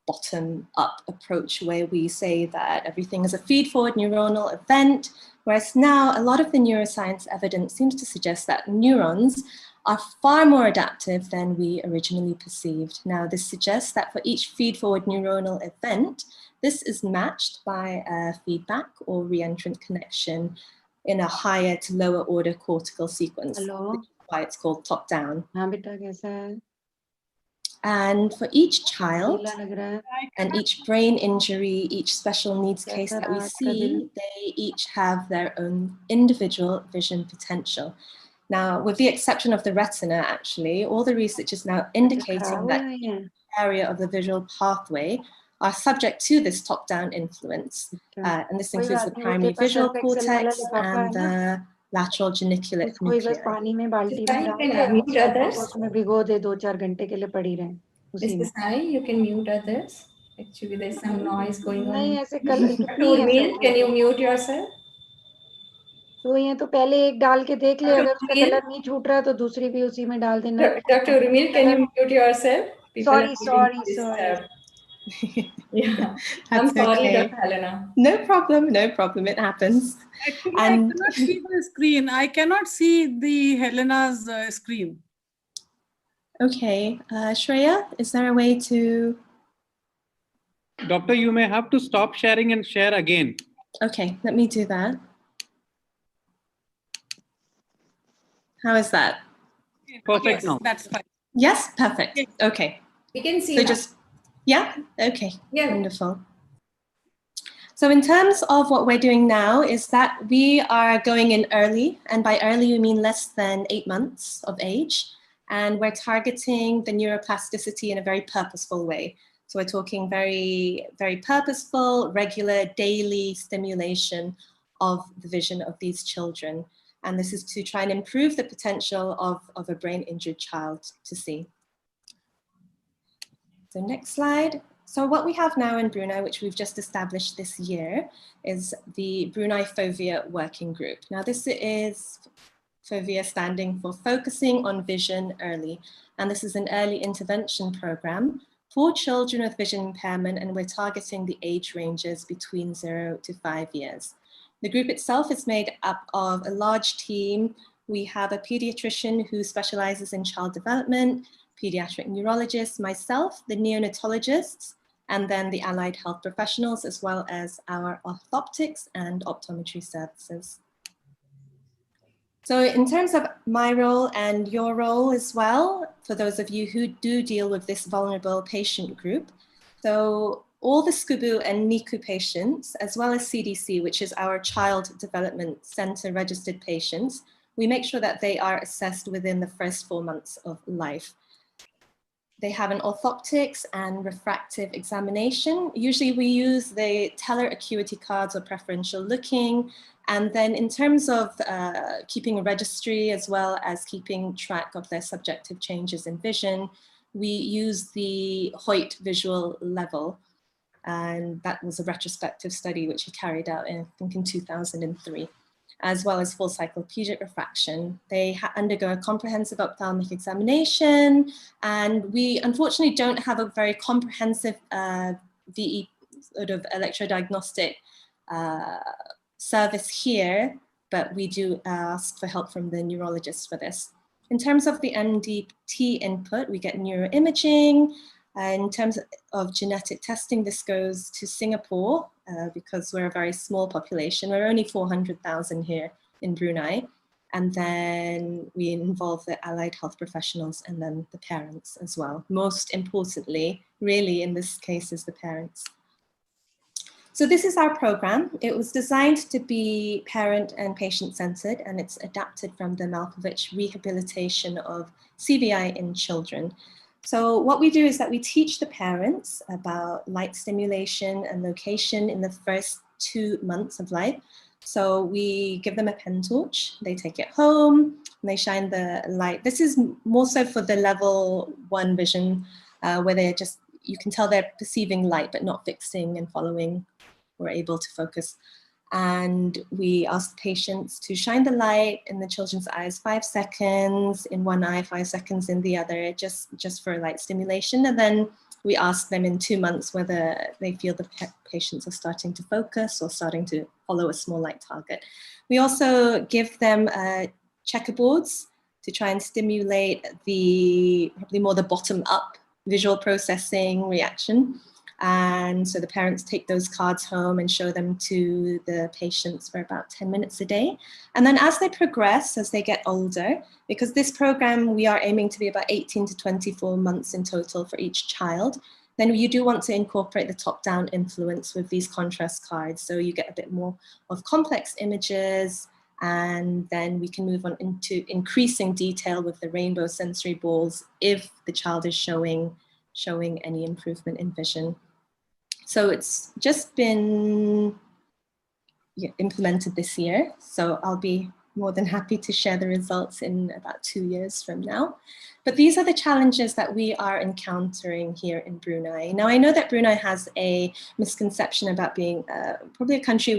bottom-up approach, where we say that everything is a feed-forward neuronal event, whereas now a lot of the neuroscience evidence seems to suggest that neurons are far more adaptive than we originally perceived. Now, this suggests that for each feed-forward neuronal event, this is matched by a feedback or reentrant connection in a higher to lower order cortical sequence. Hello. Which is why it's called top-down. हाँ बेटा कैसा है? And for each child and each brain injury, each special needs case that we see, they each have their own individual vision potential. Now, with the exception of the retina, actually, all the research is now indicating that each area of the visual pathway are subject to this top-down influence. And this includes the primary visual cortex and the lateral geniculate nuclei. पानी में बाल्टी में भिगो दे 2-4 घंटे के लिए पड़ी रहे. Mr. Sai, you can mute others. Actually, there's some noise going on. नहीं ऐसे कल Can you mute yourself? तो ये तो पहले एक डाल के देख ले, अगर उसका कलर नहीं छूट रहा तो दूसरी भी उसी में डाल देना. Dr. Urmil, can you mute yourself? Sorry. Yeah, I'm sorry, okay. Dr. Helena. No problem, it happens. Actually, I cannot see the screen. I cannot see the Helena's screen. Okay, Shreya, is there a way to? Doctor, you may have to stop sharing and share again. Okay, let me do that. How is that? Perfect Yes, now. that's fine. Yes, perfect. Okay. We can see So now. just, yeah, okay, Yeah. wonderful. So in terms of what we're doing now is that we are going in early, and by early we mean less than 8 months of age, and we're targeting the neuroplasticity in a very purposeful way. So we're talking very, very purposeful, regular, daily stimulation of the vision of these children. And this is to try and improve the potential of a brain injured child to see. So next slide. So what we have now in Brunei, which we've just established this year, is the Brunei FOVIA Working Group. Now this is FOVIA standing for Focusing on Vision Early. And this is an early intervention program for children with vision impairment, and we're targeting the age ranges between 0 to 5 years. The group itself is made up of a large team. We have a pediatrician who specializes in child development, pediatric neurologist, myself, the neonatologists, and then the allied health professionals, as well as our orthoptics and optometry services. So in terms of my role and your role as well, for those of you who do deal with this vulnerable patient group, so all the SCUBU and NICU patients, as well as CDC, which is our Child Development Center registered patients, we make sure that they are assessed within the first 4 months of life. They have an orthoptics and refractive examination. Usually we use the teller acuity cards or preferential looking. And then in terms of keeping a registry, as well as keeping track of their subjective changes in vision, we use the Hoyt visual level. And that was a retrospective study which he carried out in, I think, in 2003, as well as full cyclopedic refraction. They undergo a comprehensive ophthalmic examination, and we unfortunately don't have a very comprehensive VE sort of electrodiagnostic service here, but we do ask for help from the neurologists for this. In terms of the MDT input, we get neuroimaging. In terms of genetic testing, this goes to Singapore because we're a very small population. We're only 400,000 here in Brunei. And then we involve the allied health professionals and then the parents as well. Most importantly, really in this case, is the parents. So this is our program. It was designed to be parent and patient-centered, and it's adapted from the Malkovich rehabilitation of CVI in children. So what we do is that we teach the parents about light stimulation and location in the first 2 months of life. So we give them a pen torch, they take it home, and they shine the light. This is more so for the level 1 vision, where they're just, you can tell they're perceiving light, but not fixing and following or able to focus. And we ask patients to shine the light in the children's eyes 5 seconds in one eye, 5 seconds in the other, just for light stimulation. And then we ask them in 2 months whether they feel the patients are starting to focus or starting to follow a small light target. We also give them checkerboards to try and stimulate probably more the bottom up visual processing reaction. And so the parents take those cards home and show them to the patients for about 10 minutes a day. And then as they progress, as they get older, because this program, we are aiming to be about 18 to 24 months in total for each child, then you do want to incorporate the top-down influence with these contrast cards. So you get a bit more of complex images, and then we can move on into increasing detail with the rainbow sensory balls if the child is showing any improvement in vision. So it's just been implemented this year. So I'll be more than happy to share the results in about 2 years from now. But these are the challenges that we are encountering here in Brunei. Now, I know that Brunei has a misconception about being probably a country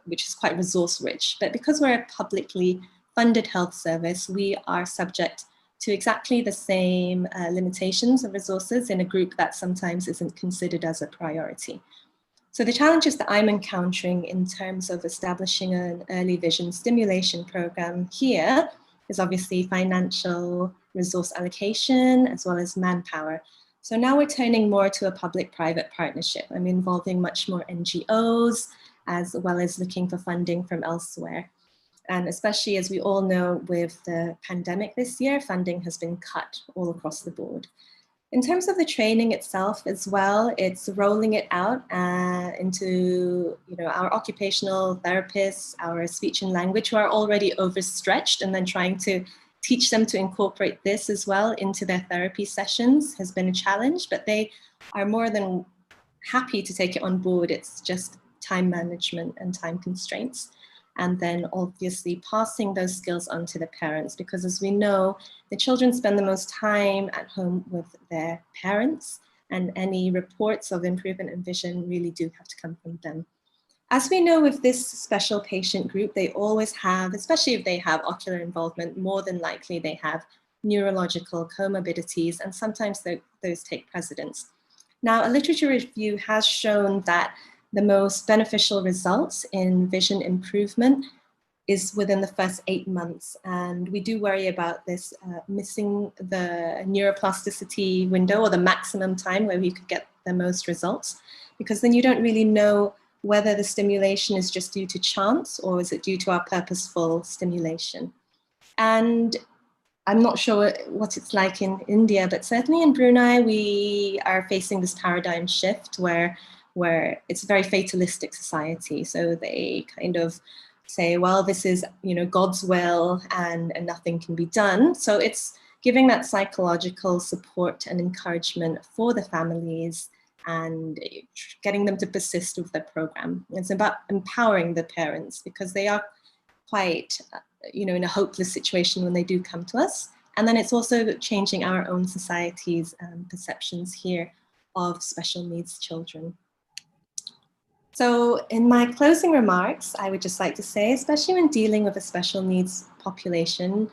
which is quite resource rich, but because we're a publicly funded health service, we are subject to exactly the same limitations of resources in a group that sometimes isn't considered as a priority. So the challenges that I'm encountering in terms of establishing an early vision stimulation program here is obviously financial resource allocation as well as manpower. So now we're turning more to a public-private partnership. I'm involving much more NGOs as well as looking for funding from elsewhere. And especially as we all know with the pandemic this year, funding has been cut all across the board. In terms of the training itself as well, it's rolling it out into our occupational therapists, our speech and language who are already overstretched, and then trying to teach them to incorporate this as well into their therapy sessions has been a challenge, but they are more than happy to take it on board. It's just time management and time constraints. And then obviously passing those skills on to the parents, because as we know, the children spend the most time at home with their parents, and any reports of improvement in vision really do have to come from them. As we know with this special patient group, they always have, especially if they have ocular involvement, more than likely they have neurological comorbidities, and sometimes those take precedence. Now, a literature review has shown that the most beneficial results in vision improvement is within the first 8 months. And we do worry about this missing the neuroplasticity window, or the maximum time where we could get the most results, because then you don't really know whether the stimulation is just due to chance or is it due to our purposeful stimulation. And I'm not sure what it's like in India, but certainly in Brunei, we are facing this paradigm shift where it's a very fatalistic society. So they kind of say, well, this is, you know, God's will and nothing can be done. So it's giving that psychological support and encouragement for the families and getting them to persist with the program. It's about empowering the parents, because they are quite, you know, in a hopeless situation when they do come to us. And then it's also changing our own society's perceptions here of special needs children. So in my closing remarks, I would just like to say, especially when dealing with a special needs population,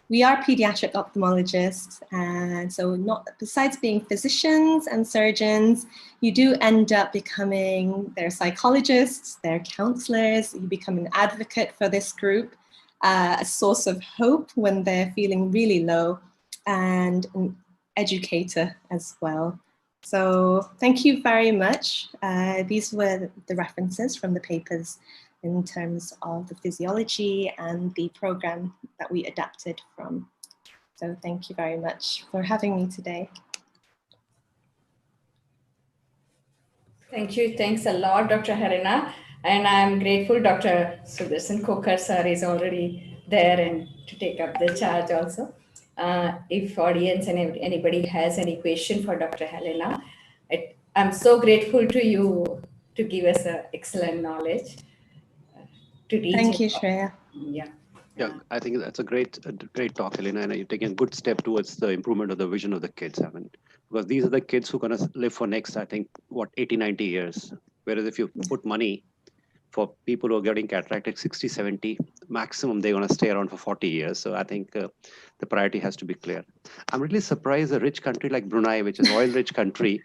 we are pediatric ophthalmologists, and so besides being physicians and surgeons, you do end up becoming their psychologists, their counselors, you become an advocate for this group, a source of hope when they're feeling really low, and an educator as well. So thank you very much. These were the references from the papers in terms of the physiology and the program that we adapted from. So thank you very much for having me today. Thank you. Thanks a lot, Dr. Helena. And I'm grateful Dr. Sudarshan Khokhar sir is already there and to take up the charge also. If audience and anybody has any question for Dr. Helena, I'm so grateful to you to give us excellent knowledge. Thank you, Shreya. Yeah, I think that's a great talk, Helena, and you're taking a good step towards the improvement of the vision of the kids. I mean, because these are the kids who are going to live for next, I think, 80, 90 years. Whereas if you put money for people who are getting cataract at 60, 70, maximum, they're going to stay around for 40 years. So I think the priority has to be clear. I'm really surprised a rich country like Brunei, which is an oil-rich country,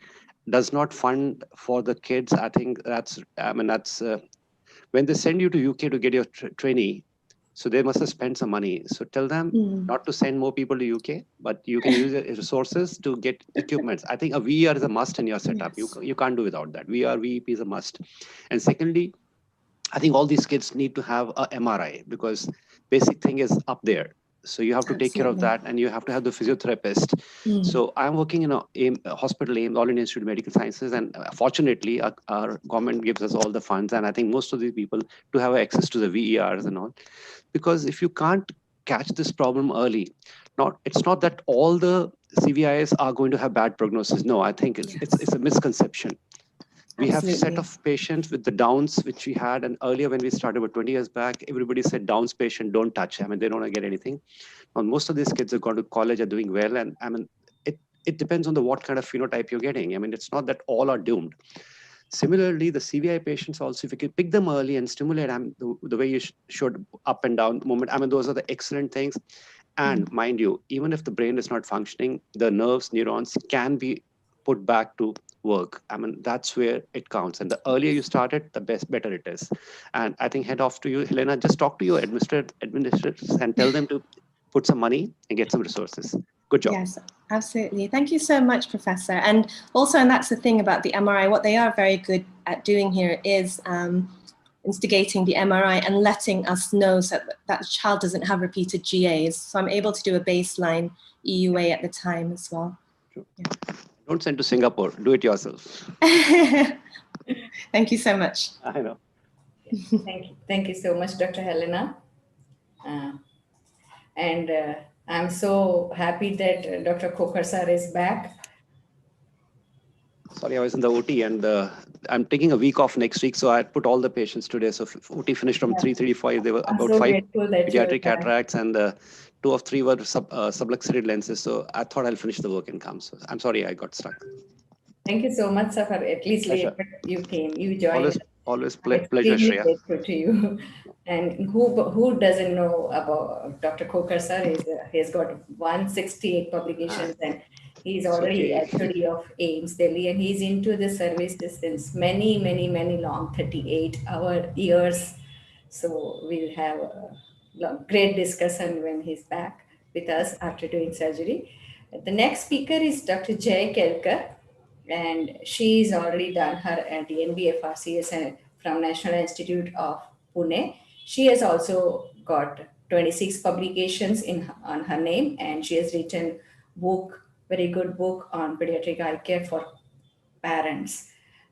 does not fund for the kids. I think that's when they send you to UK to get your trainee, so they must have spent some money. So tell them not to send more people to UK, but you can use the resources to get equipment. I think a VER is a must in your setup. Yes. You can't do without that. VER, VEP is a must. And secondly, I think all these kids need to have a MRI, because basic thing is up there. So you have to take care of that, and you have to have the physiotherapist. So I'm working in a hospital, AIIMS, All India Institute of Medical Sciences, and fortunately our government gives us all the funds, and I think most of these people do have access to the VERs and all. Because if you can't catch this problem early, it's not that all the CVIs are going to have bad prognosis. No, I think it's a misconception. We have a set of patients with the Downs, which we had, and earlier when we started about 20 years back, everybody said Downs patient, don't touch. I mean, they don't want to get anything. Now, most of these kids have gone to college, are doing well, and I mean, it depends on what kind of phenotype you're getting. I mean, it's not that all are doomed. Similarly, the CVI patients also, if you can pick them early and stimulate the way you should, up and down movement, I mean, those are the excellent things. And mind you, even if the brain is not functioning, the nerves, neurons can be put back to work. I mean, that's where it counts. And the earlier you start it, the better it is. And I think head off to you, Helena, just talk to your administrators and tell them to put some money and get some resources. Good job. Yes, absolutely. Thank you so much, Professor. And also, and that's the thing about the MRI, what they are very good at doing here is instigating the MRI and letting us know so that the child doesn't have repeated GAs. So I'm able to do a baseline EUA at the time as well. Yeah. Don't send to Singapore. Do it yourself. Thank you so much. I know. Thank you so much, Dr. Helena. And I'm so happy that Dr. Khokar sir is back. Sorry, I was in the OT and I'm taking a week off next week. So I put all the patients today. So OT finished from 3:35. There were I'm about so 5 grateful that you are pediatric back. cataracts and 2 of 3 were subluxury lenses. So I thought I'll finish the work and come. So I'm sorry I got stuck. Thank you so much, sir, for at least late, Pleasure. but you came, you joined. Always I'm pleasure, extremely Shreya. grateful to you. And who doesn't know about Dr. Khokar sir? He's got 168 publications and he's It's already okay. HOD of AIMS Delhi, and he's into the services since many long 38 years. So we'll have a great discussion when he's back with us after doing surgery. The next speaker is Dr. Jay Kelkar, and she's already done her DNB FRCS from National Institute of Pune. She has also got 26 publications on her name, and she has written very good book on pediatric eye care for parents.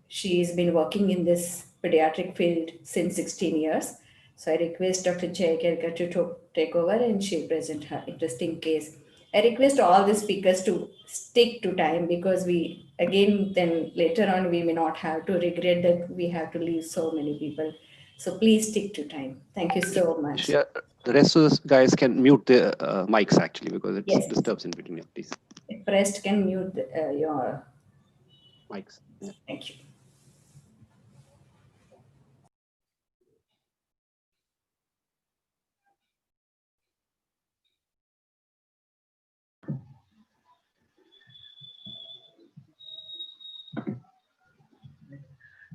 She's been working in this pediatric field since 16 years. So I request Dr. Jay Kelkar to take over and she'll present her interesting case. I request all the speakers to stick to time because then later on we may not have to regret that we have to leave so many people. So please stick to time. Thank you so much. Shreya, the rest of the guys can mute the mics actually because it Yes. disturbs in between. Yeah, please. Prest can mute your Mics. Yeah. Thank you.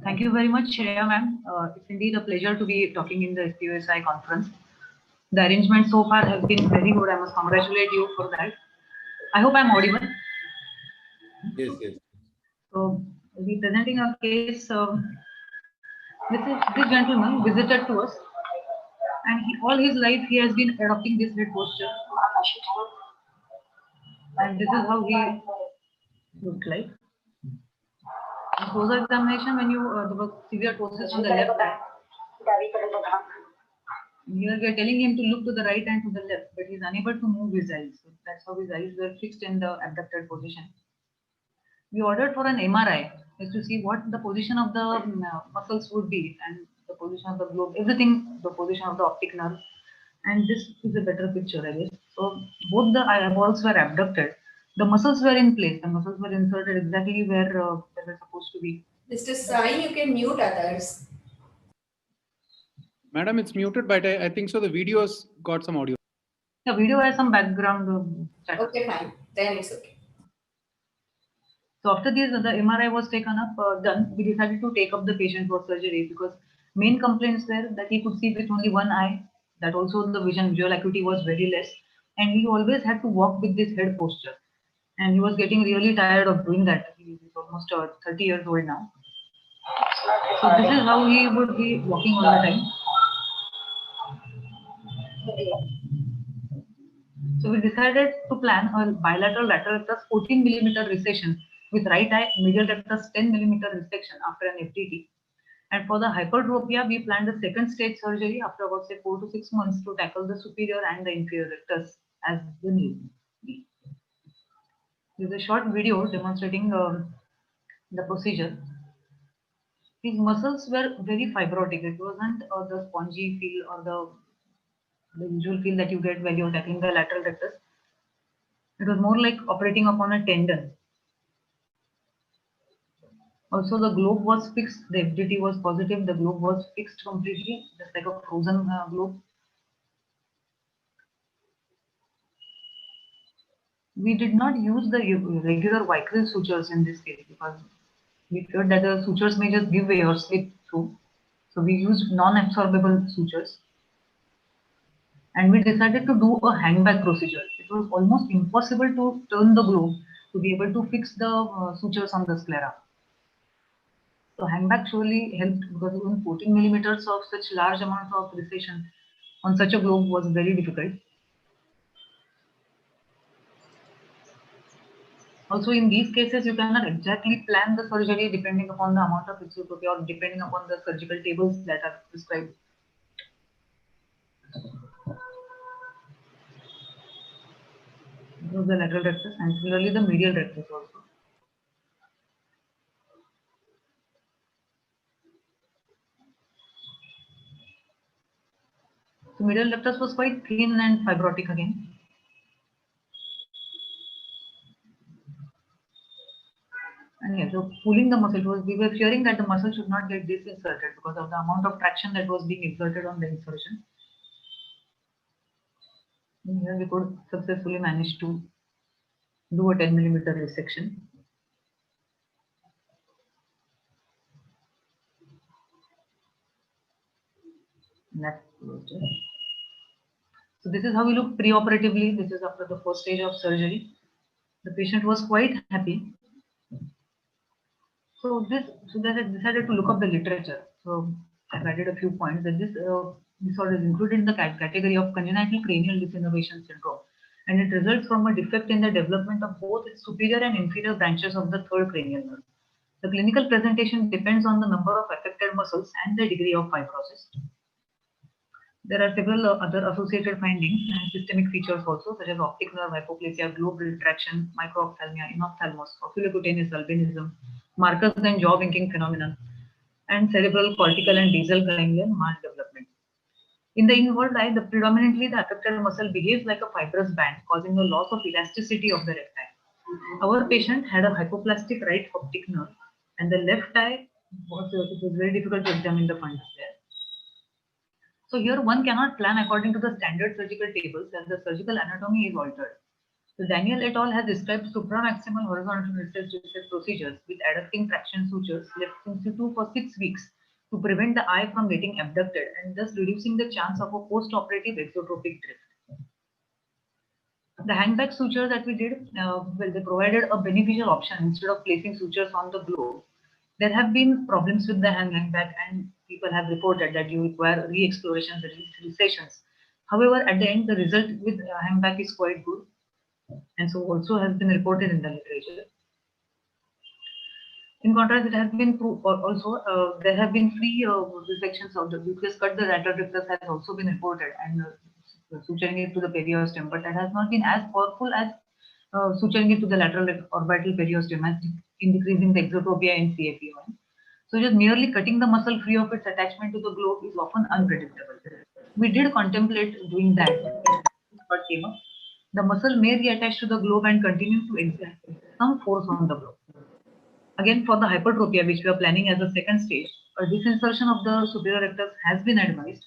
Thank you very much, Shreya ma'am. It's indeed a pleasure to be talking in the SPOSI conference. The arrangements so far have been very good. I must congratulate you for that. I hope I'm audible. Yes, yes. So we'll be presenting a case. This gentleman visited to us, and all his life he has been adopting this head posture. And this is how he looked like. In closer examination, when there was severe ptosis on the left eye. Here we are telling him to look to the right and to the left, but he is unable to move his eyes. So that's how his eyes were fixed in the abducted position. We ordered for an MRI just to see what the position of the muscles would be and the position of the globe, everything, the position of the optic nerve. And this is a better picture, I guess. So both the eyeballs were abducted. The muscles were in place. The muscles were inserted exactly where they were supposed to be. Mr. Sai, you can mute others. Madam, it's muted, but I think so. The video's got some audio. The video has some background chatter. Okay, fine. Then it's okay. So after this, the MRI was taken up, done. We decided to take up the patient for surgery because main complaints were that he could see with only one eye. That also the visual acuity was very less, and he always had to walk with this head posture. And he was getting really tired of doing that. He's almost 30 years old now. So this is how he would be walking all the time. So we decided to plan a bilateral lateral rectus 14 millimeter resection with right eye medial rectus 10 millimeter resection after an FDT. And for the hypertropia, we planned a second stage surgery after about say 4 to 6 months to tackle the superior and the inferior rectus as the need. There's a short video demonstrating the procedure. His muscles were very fibrotic. It wasn't the spongy feel or the usual feel that you get when you're tackling the lateral rectus. It was more like operating upon a tendon. Also, the globe was fixed. The FDT was positive. The globe was fixed completely, just like a frozen globe. We did not use the regular Vicryl sutures in this case because we feared that the sutures may just give way or slip through. So we used non-absorbable sutures. And we decided to do a hangback procedure. It was almost impossible to turn the globe to be able to fix the sutures on the sclera. So hangback surely helped because even 14 millimeters of such large amounts of recession on such a globe was very difficult. Also, in these cases, you cannot exactly plan the surgery depending upon the amount of exotropia or depending upon the surgical tables that are prescribed. of the lateral rectus and similarly the medial rectus also. So medial rectus was quite thin and fibrotic again. And yeah, so pulling the muscle was, we were fearing that the muscle should not get disinserted because of the amount of traction that was being exerted on the insertion. And here we could successfully manage to do a 10 millimeter resection. And that's it. So this is how we look pre-operatively. This is after the first stage of surgery. The patient was quite happy. So they decided to look up the literature. So I've added a few points that this disorder is included in the category of congenital cranial disinnervation syndrome, and it results from a defect in the development of both superior and inferior branches of the third cranial nerve. The clinical presentation depends on the number of affected muscles and the degree of fibrosis. There are several other associated findings and systemic features also, such as optic nerve hypoplasia, globe retraction, microophthalmia, inophthalmos, oculocutaneous albinism, markers and jaw winking phenomenon, and cerebral, cortical, and basal ganglion maldevelopment. In the involved eye, predominantly the affected muscle behaves like a fibrous band, causing a loss of elasticity of the recti. Our patient had a hypoplastic right optic nerve, and the left eye was very difficult to examine the fundus there. So here one cannot plan according to the standard surgical tables as the surgical anatomy is altered. So Daniel et al. Has described supramaximal horizontal recess procedures with adducting traction sutures left in situ for 6 weeks to prevent the eye from getting abducted and thus reducing the chance of a post-operative exotropic drift. The hangback suture that we did, well, they provided a beneficial option instead of placing sutures on the globe. There have been problems with the hangback and people have reported that you require re-explorations and recessions. However, at the end, the result with hangback is quite good, and so also has been reported in the literature. In contrast, it has been also there have been free resections of the nucleus cut. The lateral rectus has also been reported and suturing it to the periosteum, but that has not been as powerful as suturing it to the lateral orbital periosteum, as in decreasing the exotropia in CFU1. So just merely cutting the muscle free of its attachment to the globe is often unpredictable. We did contemplate doing that, but came up. The muscle may reattach to the globe and continue to exert some force on the globe. Again, for the hypertropia, which we are planning as a second stage, a disinsertion of the superior rectus has been advised,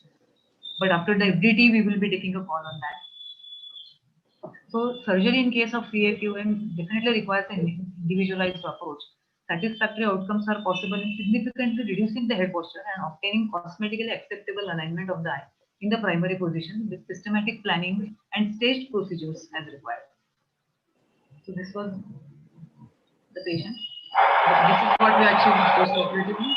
but after the FDT, we will be taking a call on that. So surgery in case of CFUM definitely requires an individualized approach. Satisfactory outcomes are possible in significantly reducing the head posture and obtaining cosmetically acceptable alignment of the eye in the primary position with systematic planning and staged procedures as required. So this was the patient. This is what we achieved post-operatively.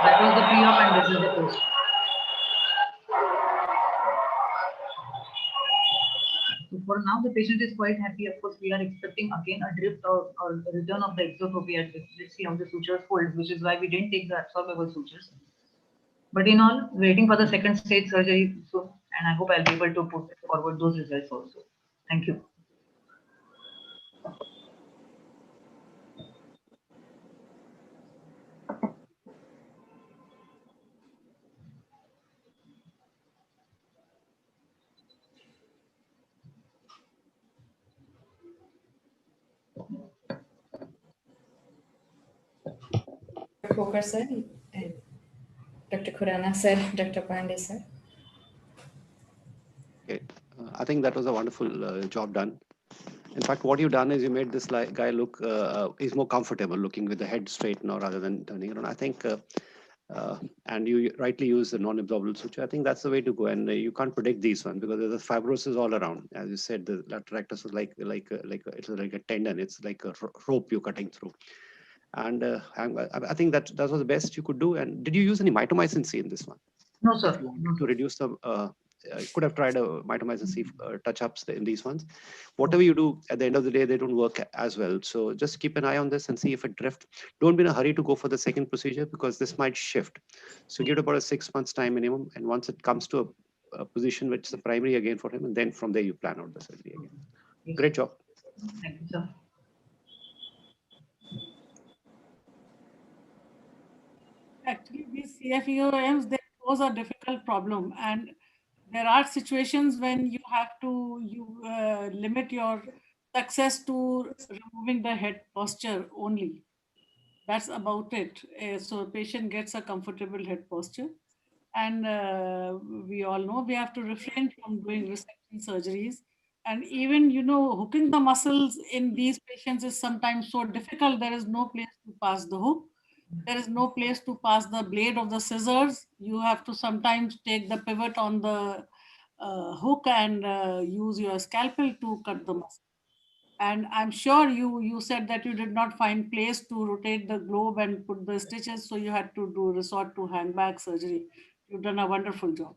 That was the pre-op and this is the post. So for now, the patient is quite happy. Of course, we are expecting again a drift or return of the exotropia. Let's see how the sutures hold, which is why we didn't take the absorbable sutures. But in all, waiting for the second stage surgery soon, and I hope I'll be able to put forward those results also. Thank you. Dr. Khokar sir, Dr. Khurana sir, Dr. Pandey sir. Okay. I think that was a wonderful job done. In fact, what you've done is you made this guy look, he's more comfortable looking with the head straight now rather than turning around. I think, and you rightly use the non-absorbable suture. I think that's the way to go. And you can't predict these ones because there's a fibrosis all around. As you said, the lateral rectus is like it's like a tendon. It's like a rope you're cutting through. And I think that was the best you could do. And did you use any mitomycin C in this one? No, sir. To reduce the could have tried mitomycin C touch-ups in these ones. Whatever you do, at the end of the day, they don't work as well. So just keep an eye on this and see if it drifts. Don't be in a hurry to go for the second procedure because this might shift. So give it about a 6 months time minimum. And once it comes to a position which is the primary again for him, and then from there you plan out the surgery again. Yes. Great job. Thank you, sir. Actually, these CFEOMs, they pose a difficult problem, and there are situations when you have to limit your success to removing the head posture only. That's about it. So patient gets a comfortable head posture, and we all know we have to refrain from doing resection surgeries. And even, hooking the muscles in these patients is sometimes so difficult. There is no place to pass the hook. There is no place to pass the blade of the scissors. You have to sometimes take the pivot on the hook and use your scalpel to cut the muscle. And I'm sure you said that you did not find place to rotate the globe and put the stitches, so you had to resort to hang back surgery. You've done a wonderful job.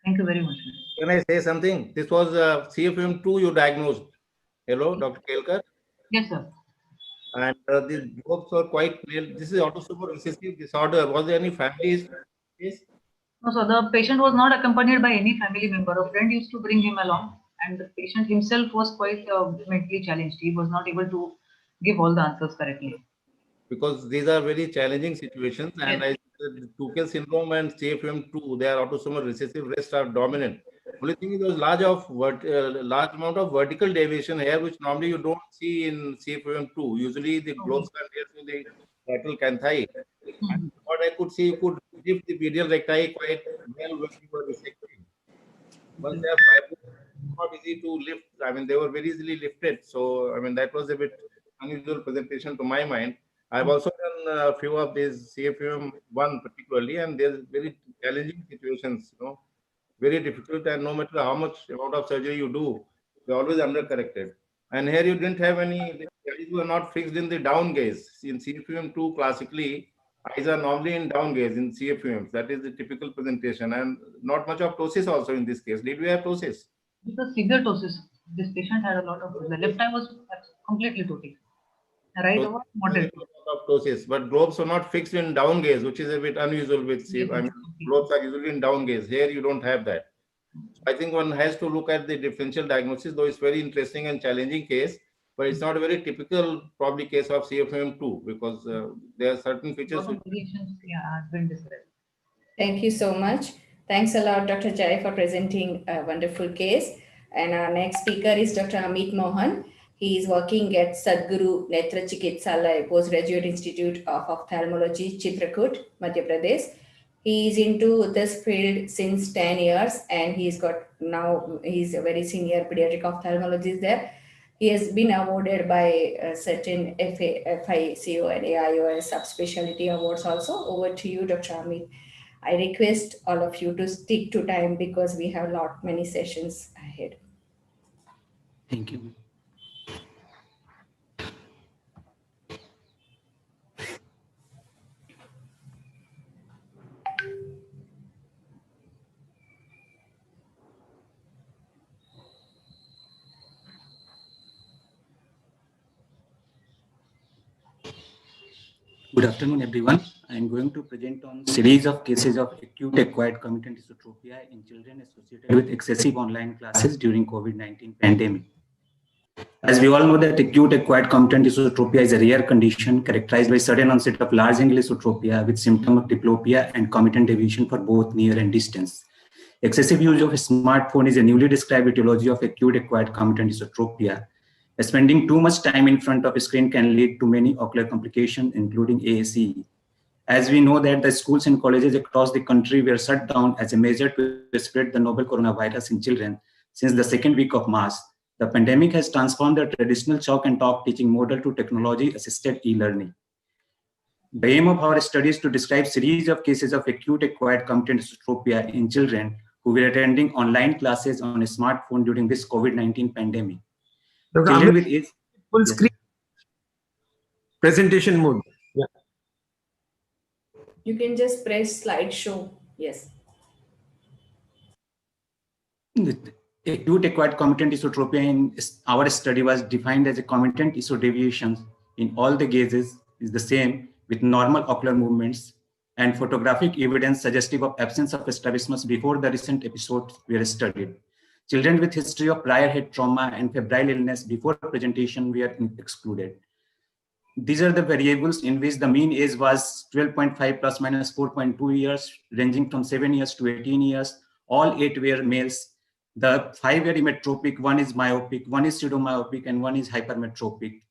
Thank you very much. Can I say something? This was CFM2 you diagnosed. Hello, Dr. Kelkar. Yes, sir. And the globes were quite clear. This is autosomal recessive disorder. Was there any family history? No, so the patient was not accompanied by any family member. A friend used to bring him along, and the patient himself was quite mentally challenged. He was not able to give all the answers correctly. Because these are very challenging situations, and Yes. Tuchel syndrome and CFM2, they are autosomal recessive, rest are dominant. Only thing is there was large amount of vertical deviation here, which normally you don't see in CFM2. Usually the globes are near to the lateral canthi. And what I could see, you could lift the medial recti quite well when you were resecting. Once they are fibrous, it's not easy to lift. I mean, they were very easily lifted. So, I mean, that was a bit unusual presentation to my mind. I've also done a few of these CFM1 particularly, and there's very challenging situations, very difficult, and no matter how much amount of surgery you do, they're always undercorrected. And here you didn't have any, the eyes were not fixed in the down gaze. In CFM2, classically, eyes are normally in down gaze in CFMs. That is the typical presentation, and not much of ptosis also in this case. Did we have ptosis? It was severe ptosis. This patient had a lot of, the left eye was completely ptotic. Right over moderate. Of ptosis, but globes are not fixed in down gaze, which is a bit unusual with CF. I mean, globes are usually in down gaze. Here you don't have that. So I think one has to look at the differential diagnosis, though it's very interesting and challenging case, but it's not a very typical probably case of CFM2 because there are certain features. Thank you so much. Thanks a lot, Dr. Jai, for presenting a wonderful case. And our next speaker is Dr. Amit Mohan. He is working at Sadguru Netra Chikitsalaya Postgraduate Institute of Ophthalmology, Chitrakoot, Madhya Pradesh. He is into this field since 10 years, and he's a very senior pediatric ophthalmologist there. He has been awarded by certain FICO and AIOS subspecialty awards also. Over to you, Dr. Amit. I request all of you to stick to time because we have many sessions ahead. Thank you. Good afternoon, everyone. I am going to present on series of cases of acute acquired committed esotropia in children associated with excessive online classes during COVID-19 pandemic. As we all know that acute acquired committed esotropia is a rare condition characterized by sudden onset of large angle esotropia with symptom of diplopia and committed deviation for both near and distance. Excessive use of a smartphone is a newly described etiology of acute acquired committed esotropia. Spending too much time in front of a screen can lead to many ocular complications, including ASE. As we know that the schools and colleges across the country were shut down as a measure to spread the novel coronavirus in children since the second week of March, the pandemic has transformed the traditional chalk and talk teaching model to technology-assisted e-learning. The aim of our study is to describe series of cases of acute acquired committed esotropia in children who were attending online classes on a smartphone during this COVID-19 pandemic. Children with age, full screen presentation mode. Yeah. You can just press slideshow. Yes. Acute acquired committant esotropia in our study was defined as a committant ESO deviation in all the gazes is the same with normal ocular movements and photographic evidence suggestive of absence of strabismus before the recent episodes were studied. Children with history of prior head trauma and febrile illness before presentation were excluded. These are the variables in which the mean age was 12.5 plus minus 4.2 years, ranging from 7 years to 18 years. All 8 were males. The 5 were emmetropic, 1 is myopic, 1 is pseudomyopic, and 1 is hypermetropic.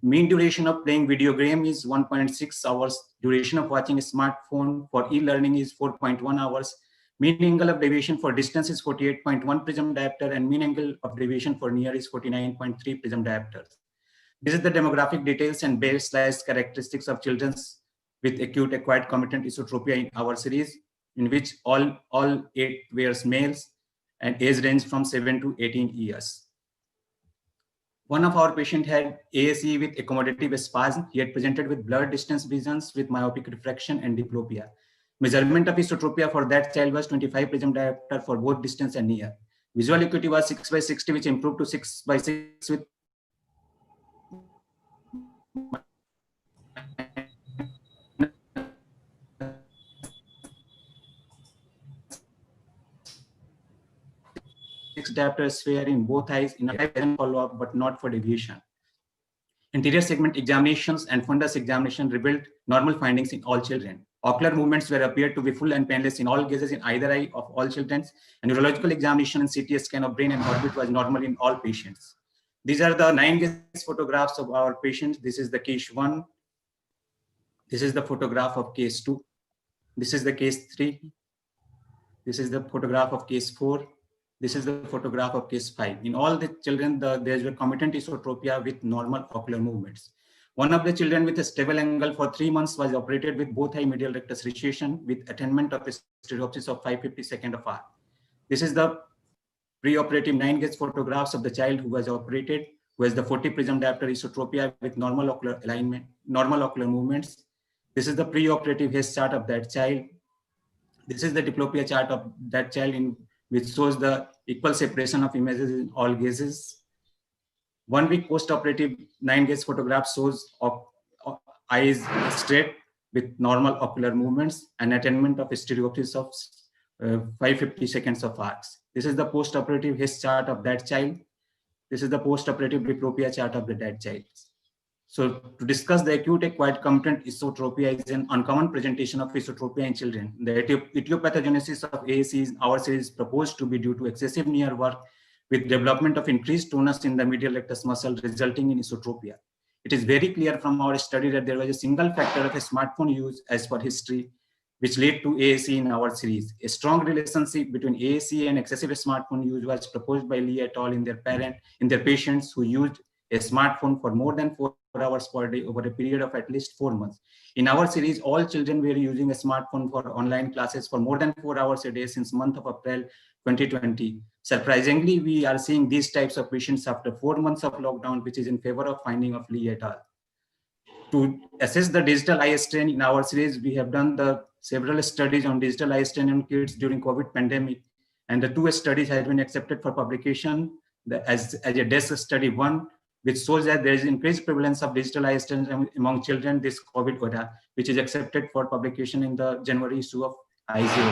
Mean duration of playing video game is 1.6 hours. Duration of watching a smartphone for e-learning is 4.1 hours. Mean angle of deviation for distance is 48.1 prism diopter, and mean angle of deviation for near is 49.3 prism diopters. This is the demographic details and baseline characteristics of children with acute acquired committant esotropia in our series, in which all 8 were males and age range from 7 to 18 years. One of our patients had ASE with accommodative spasm. He had presented with blurred distance visions with myopic refraction and diplopia. Measurement of esotropia for that child was 25 prism diopter for both distance and near. Visual acuity was 6/60, which improved to 6/6 with diopter sphere in both eyes in a follow-up, but not for deviation. Anterior segment examinations and fundus examination revealed normal findings in all children. Ocular movements were appeared to be full and painless in all gazes in either eye of all children. A neurological examination and CT scan of brain and orbit was normal in all patients. These are the 9 gaze photographs of our patients. This is the case 1. This is the photograph of case 2. This is the case 3. This is the photograph of case 4. This is the photograph of case 5. In all the children, there were committant esotropia with normal ocular movements. One of the children with a stable angle for 3 months was operated with both eye medial rectus restriction with attainment of a stereopsis of 5/52 of R. This is the preoperative 9 gaze photographs of the child who was operated, who has the 40 prism diopter esotropia with normal ocular alignment, normal ocular movements. This is the preoperative haze chart of that child. This is the diplopia chart of that child which shows the equal separation of images in all gazes. 1 week post-operative 9 gaze photograph shows eyes straight with normal ocular movements and attainment of stereopsis of 5/52 of arcs. This is the post-operative haze chart of that child. This is the post-operative diplopia chart of the dead child. So to discuss the acute acquired committant esotropia is an uncommon presentation of esotropia in children. The etiopathogenesis of ASE in our series is proposed to be due to excessive near work with development of increased tonus in the medial rectus muscle resulting in esotropia. It is very clear from our study that there was a single factor of a smartphone use as per history, which led to ASE in our series. A strong relationship between ASE and excessive smartphone use was proposed by Lee et al. in their patients who used a smartphone for more than 4 hours per day over a period of at least 4 months. In our series, all children were using a smartphone for online classes for more than 4 hours a day since month of April 2020. Surprisingly, we are seeing these types of patients after 4 months of lockdown, which is in favor of finding of Lee et al. To assess the digital eye strain in our series, we have done several studies on digital eye strain in kids during COVID pandemic, and the 2 studies have been accepted for publication as a desk study 1, which shows that there is increased prevalence of digital eye strain among children this COVID era, which is accepted for publication in the January issue of IZO.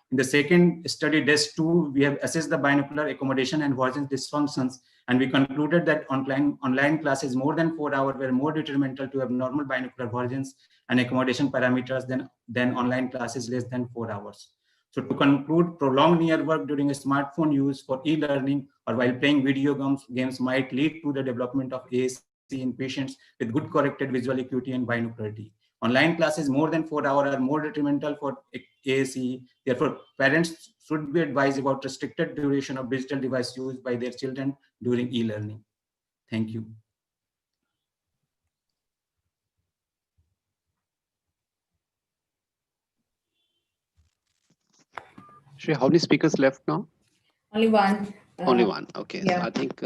In the second study, DEST 2, we have assessed the binocular accommodation and vergence dysfunctions, and we concluded that online classes more than 4 hours were more detrimental to abnormal binocular vergence and accommodation parameters than online classes less than 4 hours. So to conclude, prolonged near work during a smartphone use for e-learning or while playing video games might lead to the development of ASE in patients with good corrected visual acuity and binocularity. Online classes more than 4 hours are more detrimental for ASE. Therefore, parents should be advised about restricted duration of digital device use by their children during e-learning. Thank you. Shreya, how many speakers left now? Only one. Only one. Okay. Yeah. So I think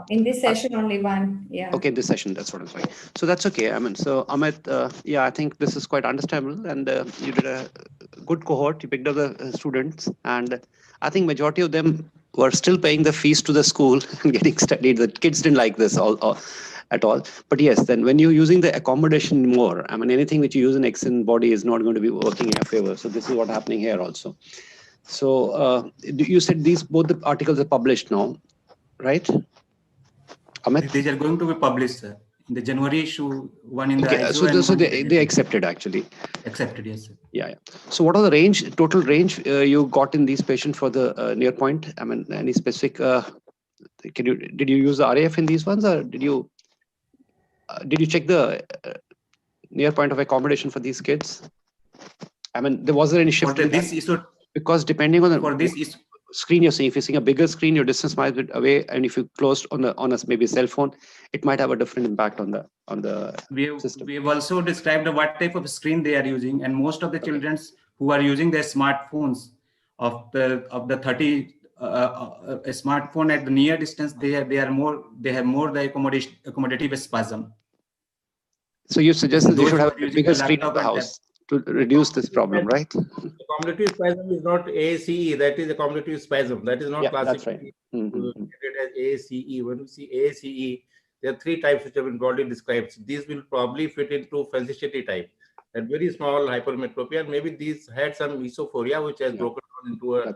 in this session, only one. Yeah. Okay, in this session, that's what I'm saying. So that's okay. I mean, so Amit, yeah, I think this is quite understandable, and you did a good cohort. You picked up the students, and I think majority of them were still paying the fees to the school and getting studied. The kids didn't like this at all. But yes, then when you're using the accommodation more, I mean, anything which you use in Extend body is not going to be working in your favor. So this is what's happening here also. So you said both the articles are published now, right? Amit? These are going to be published, sir. In the January issue, one in the Okay, ISO so they accepted actually. Accepted, yes, sir. Yeah. So what are the total range you got in these patients for the near point? I mean, any specific, did you use the RAF in these ones, or did you check the near point of accommodation for these kids? I mean, there wasn't any shift in that? Because depending on the screen you're seeing, if you're seeing a bigger screen, your distance might be away, and if you closed on a maybe a cell phone, it might have a different impact on the system. We have also described what type of screen they are using, and most of the children who are using their smartphones of the 30 a smartphone at the near distance, they have more the accommodative spasm. So you suggest that they should have a bigger screen in the house to reduce this problem, right? Accommodative spasm is not ACE, that is accommodative spasm. That is not classified as ACE. When you see ACE, there are 3 types which have been broadly described. These will probably fit into Fanconi type, that very small hypermetropia, and maybe these had some esophoria which has broken down into a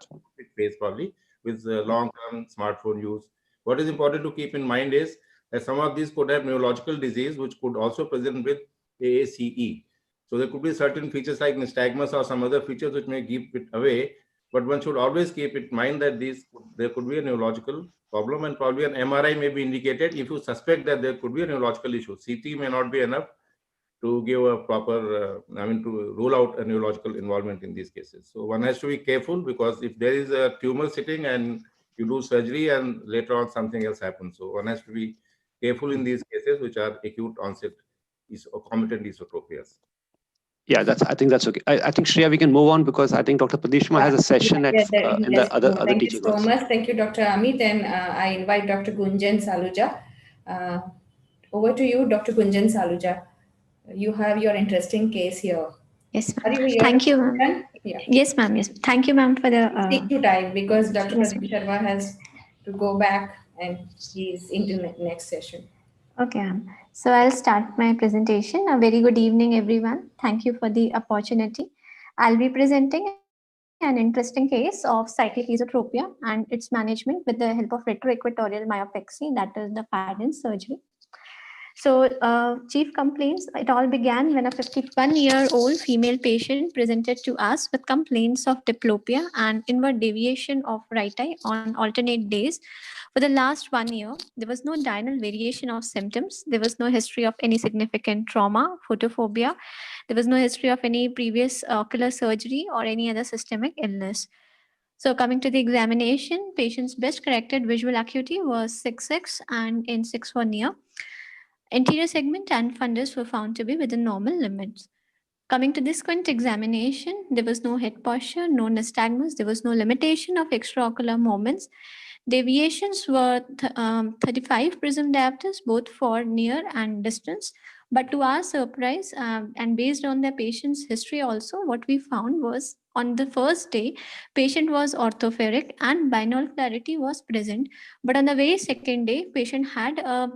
phase probably with long-term smartphone use. What is important to keep in mind is that some of these could have neurological disease which could also present with ACE. So there could be certain features like nystagmus or some other features which may keep it away, but one should always keep in mind that there could be a neurological problem, and probably an MRI may be indicated if you suspect that there could be a neurological issue. CT may not be enough to give a proper, to rule out a neurological involvement in these cases. So one has to be careful, because if there is a tumor sitting and you do surgery and later on something else happens, so one has to be careful in these cases which are acute onset concomitant esotropias. Yeah, I think that's okay. I think Shreya, we can move on, because I think Dr. Pradeshma has a session in the other teaching class. Thank you so much. Thank you, Dr. Amit. And I invite Dr. Gunjan Saluja. Over to you, Dr. Gunjan Saluja. You have your interesting case here. Yes, thank you, ma'am. Yeah. Yes, ma'am. Yes, thank you, ma'am, for the. Take your time, because Dr. Pradeep Sharma has to go back and he's into the next session. Okay, so I'll start my presentation. A very good evening, everyone. Thank you for the opportunity. I'll be presenting an interesting case of cyclic esotropia and its management with the help of retroequatorial myopexy, that is the Fadden surgery. So chief complaints, it all began when a 51-year-old female patient presented to us with complaints of diplopia and inward deviation of right eye on alternate days. For the last 1 year, there was no diurnal variation of symptoms. There was no history of any significant trauma, photophobia. There was no history of any previous ocular surgery or any other systemic illness. So coming to the examination, patient's best corrected visual acuity was 6.6 and in 6 near. Anterior segment and fundus were found to be within normal limits. Coming to the squint examination, there was no head posture, no nystagmus, there was no limitation of extraocular movements. Deviations were 35 prism diopters, both for near and distance. But to our surprise, and based on the patient's history also, what we found was on the first day, patient was orthopheric and binocularity was present. But on the very second day, patient had a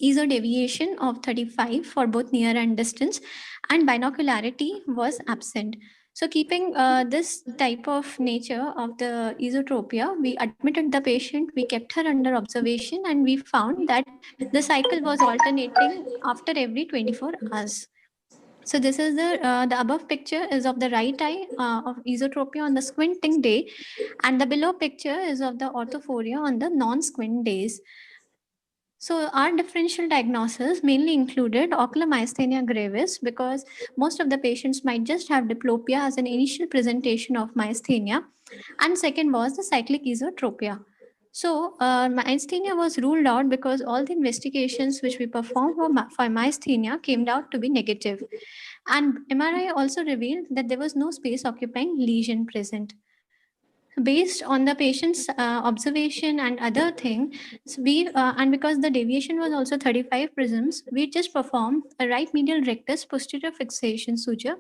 ESO deviation of 35 for both near and distance, and binocularity was absent. So keeping this type of nature of the esotropia, we admitted the patient, we kept her under observation, and we found that the cycle was alternating after every 24 hours. So this is the above picture is of the right eye of esotropia on the squinting day, and the below picture is of the orthophoria on the non-squint days. So our differential diagnosis mainly included ocular myasthenia gravis, because most of the patients might just have diplopia as an initial presentation of myasthenia. And second was the cyclic esotropia. So myasthenia was ruled out because all the investigations which we performed for myasthenia came out to be negative. And MRI also revealed that there was no space occupying lesion present. based on the patient's observation and other thing, so and because the deviation was also 35 prisms, we just performed a right medial rectus posterior fixation suture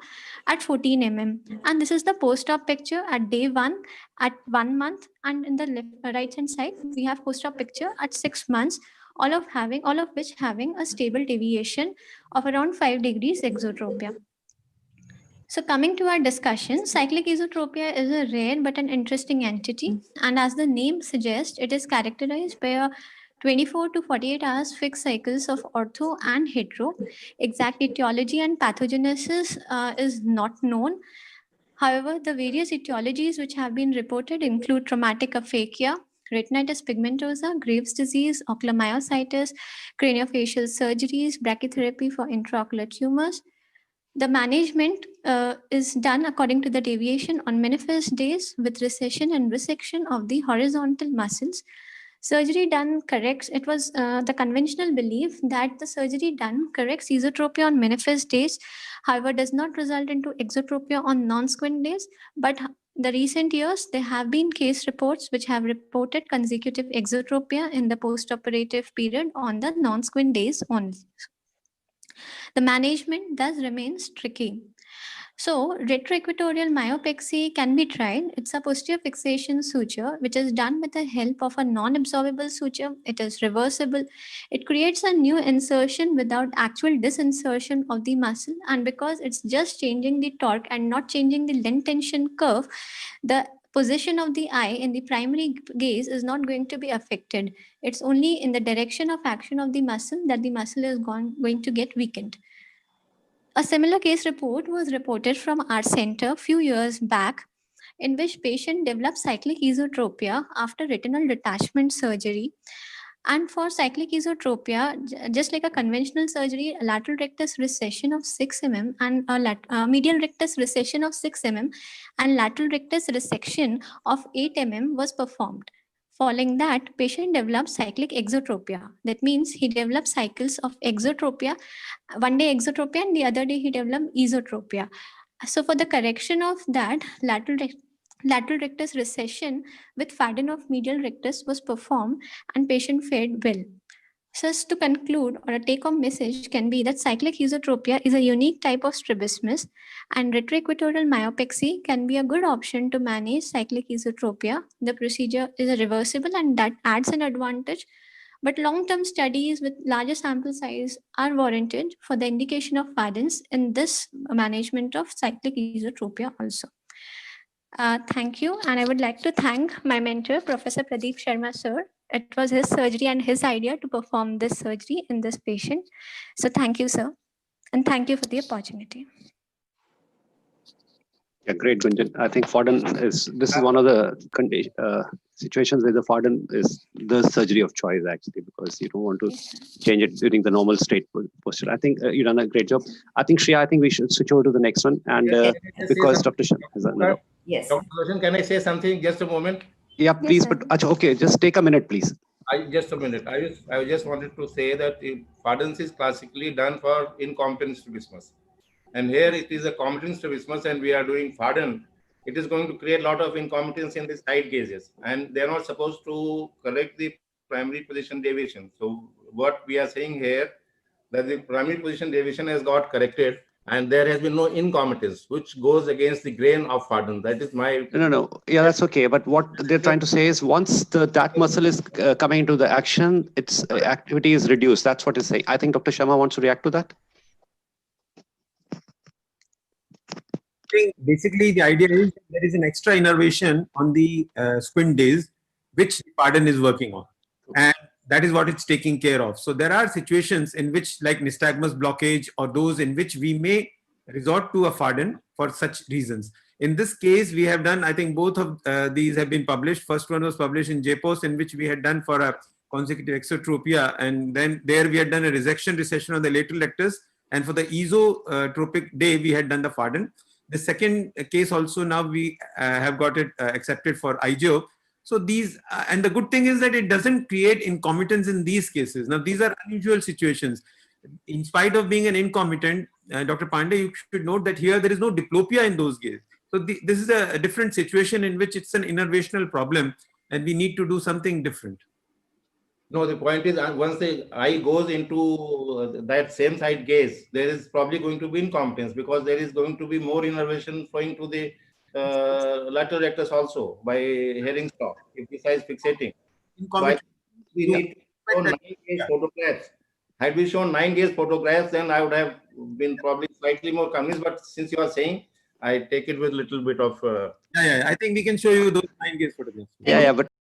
at 14 mm. And this is the post-op picture at day 1 at 1 month, and in the right hand side we have post-op picture at 6 months, all of which having a stable deviation of around 5 degrees exotropia. So coming to our discussion, cyclic esotropia is a rare but an interesting entity, and as the name suggests, it is characterized by a 24 to 48 hours fixed cycles of ortho and hetero. Exact etiology and pathogenesis is not known. However, the various etiologies which have been reported include traumatic aphakia, retinitis pigmentosa, Graves' disease, ocular myositis, craniofacial surgeries, brachytherapy for intraocular tumors. The management is done according to the deviation on manifest days with recession and resection of the horizontal muscles. Surgery done corrects, it was the conventional belief that the surgery done corrects esotropia on manifest days, however does not result into exotropia on non-squint days. But the recent years, there have been case reports which have reported consecutive exotropia in the post-operative period on the non-squint days only. The management thus remains tricky. So retroequatorial myopexy can be tried. It's a posterior fixation suture which is done with the help of a non-absorbable suture. It is reversible. It creates a new insertion without actual disinsertion of the muscle, and because it's just changing the torque and not changing the length tension curve, the position of the eye in the primary gaze is not going to be affected. It's only in the direction of action of the muscle that the muscle is going to get weakened. A similar case report was reported from our center a few years back, in which patient developed cyclic esotropia after retinal detachment surgery. And for cyclic esotropia, just like a conventional surgery, a lateral rectus recession of 6 mm and a medial rectus recession of 6 mm and lateral rectus resection of 8 mm was performed. Following that, patient developed cyclic exotropia. That means he developed cycles of exotropia, one day exotropia and the other day he developed esotropia. So for the correction of that, lateral rectus recession with Fadden of medial rectus was performed and patient fared well. So to conclude, or a take-home message can be that cyclic esotropia is a unique type of strabismus, and retroequatorial myopexy can be a good option to manage cyclic esotropia. The procedure is reversible and that adds an advantage, but long-term studies with larger sample size are warranted for the indication of Faddens in this management of cyclic esotropia also. Thank you, and I would like to thank my mentor, Professor Pradeep Sharma sir. It was his surgery and his idea to perform this surgery in this patient. So thank you, sir, and thank you for the opportunity. Yeah, great, Gunjan. I think this is one of the situations where the Fadden is the surgery of choice, actually, because you don't want to change it during the normal straight posture. I think you've done a great job. I think, Shreya, I think we should switch over to the next one. And because Dr. Sharma has another. Yes. Dr. Roshan, can I say something? Just a moment. Yeah, please. Yes, but okay, just take a minute, please. Just a minute. I just wanted to say that Faddens is classically done for incompetence strabismus. And here it is a competent strabismus and we are doing Fadden. It is going to create a lot of incompetence in the side gazes, and they are not supposed to correct the primary position deviation. So what we are saying here, that the primary position deviation has got corrected and there has been no incompetence, which goes against the grain of Fadden. That is my... No. Yeah, that's okay. But what they're trying to say is once that muscle is coming into the action, its activity is reduced. That's what it's saying. I think Dr. Sharma wants to react to that. Basically, the idea is there is an extra innervation on the squint days, which Fadden is working on. And that is what it's taking care of. So there are situations in which, like nystagmus blockage, or those in which we may resort to a Fadden for such reasons. In this case, we have done, I think both of these have been published. First one was published in JPOS, in which we had done for a consecutive exotropia. And then there we had done a recession on the lateral rectus. And for the esotropic day, we had done the Fadden. The second case also now we have got it accepted for IGO. So these, and the good thing is that it doesn't create incompetence in these cases. Now these are unusual situations. In spite of being an incompetent, Dr. Pandey, you should note that here there is no diplopia in those cases. So this is a different situation in which it's an innervational problem and we need to do something different. No, the point is once the eye goes into that same side gaze, there is probably going to be incompetence because there is going to be more innervation flowing to the lateral rectus also by hearing stop if this eye is fixating. So we need to show 9 gaze photographs. Had we shown 9 gaze photographs, then I would have been probably slightly more convinced. But since you are saying, I take it with a little bit of. I think we can show you those 9 gaze photographs. Yeah, but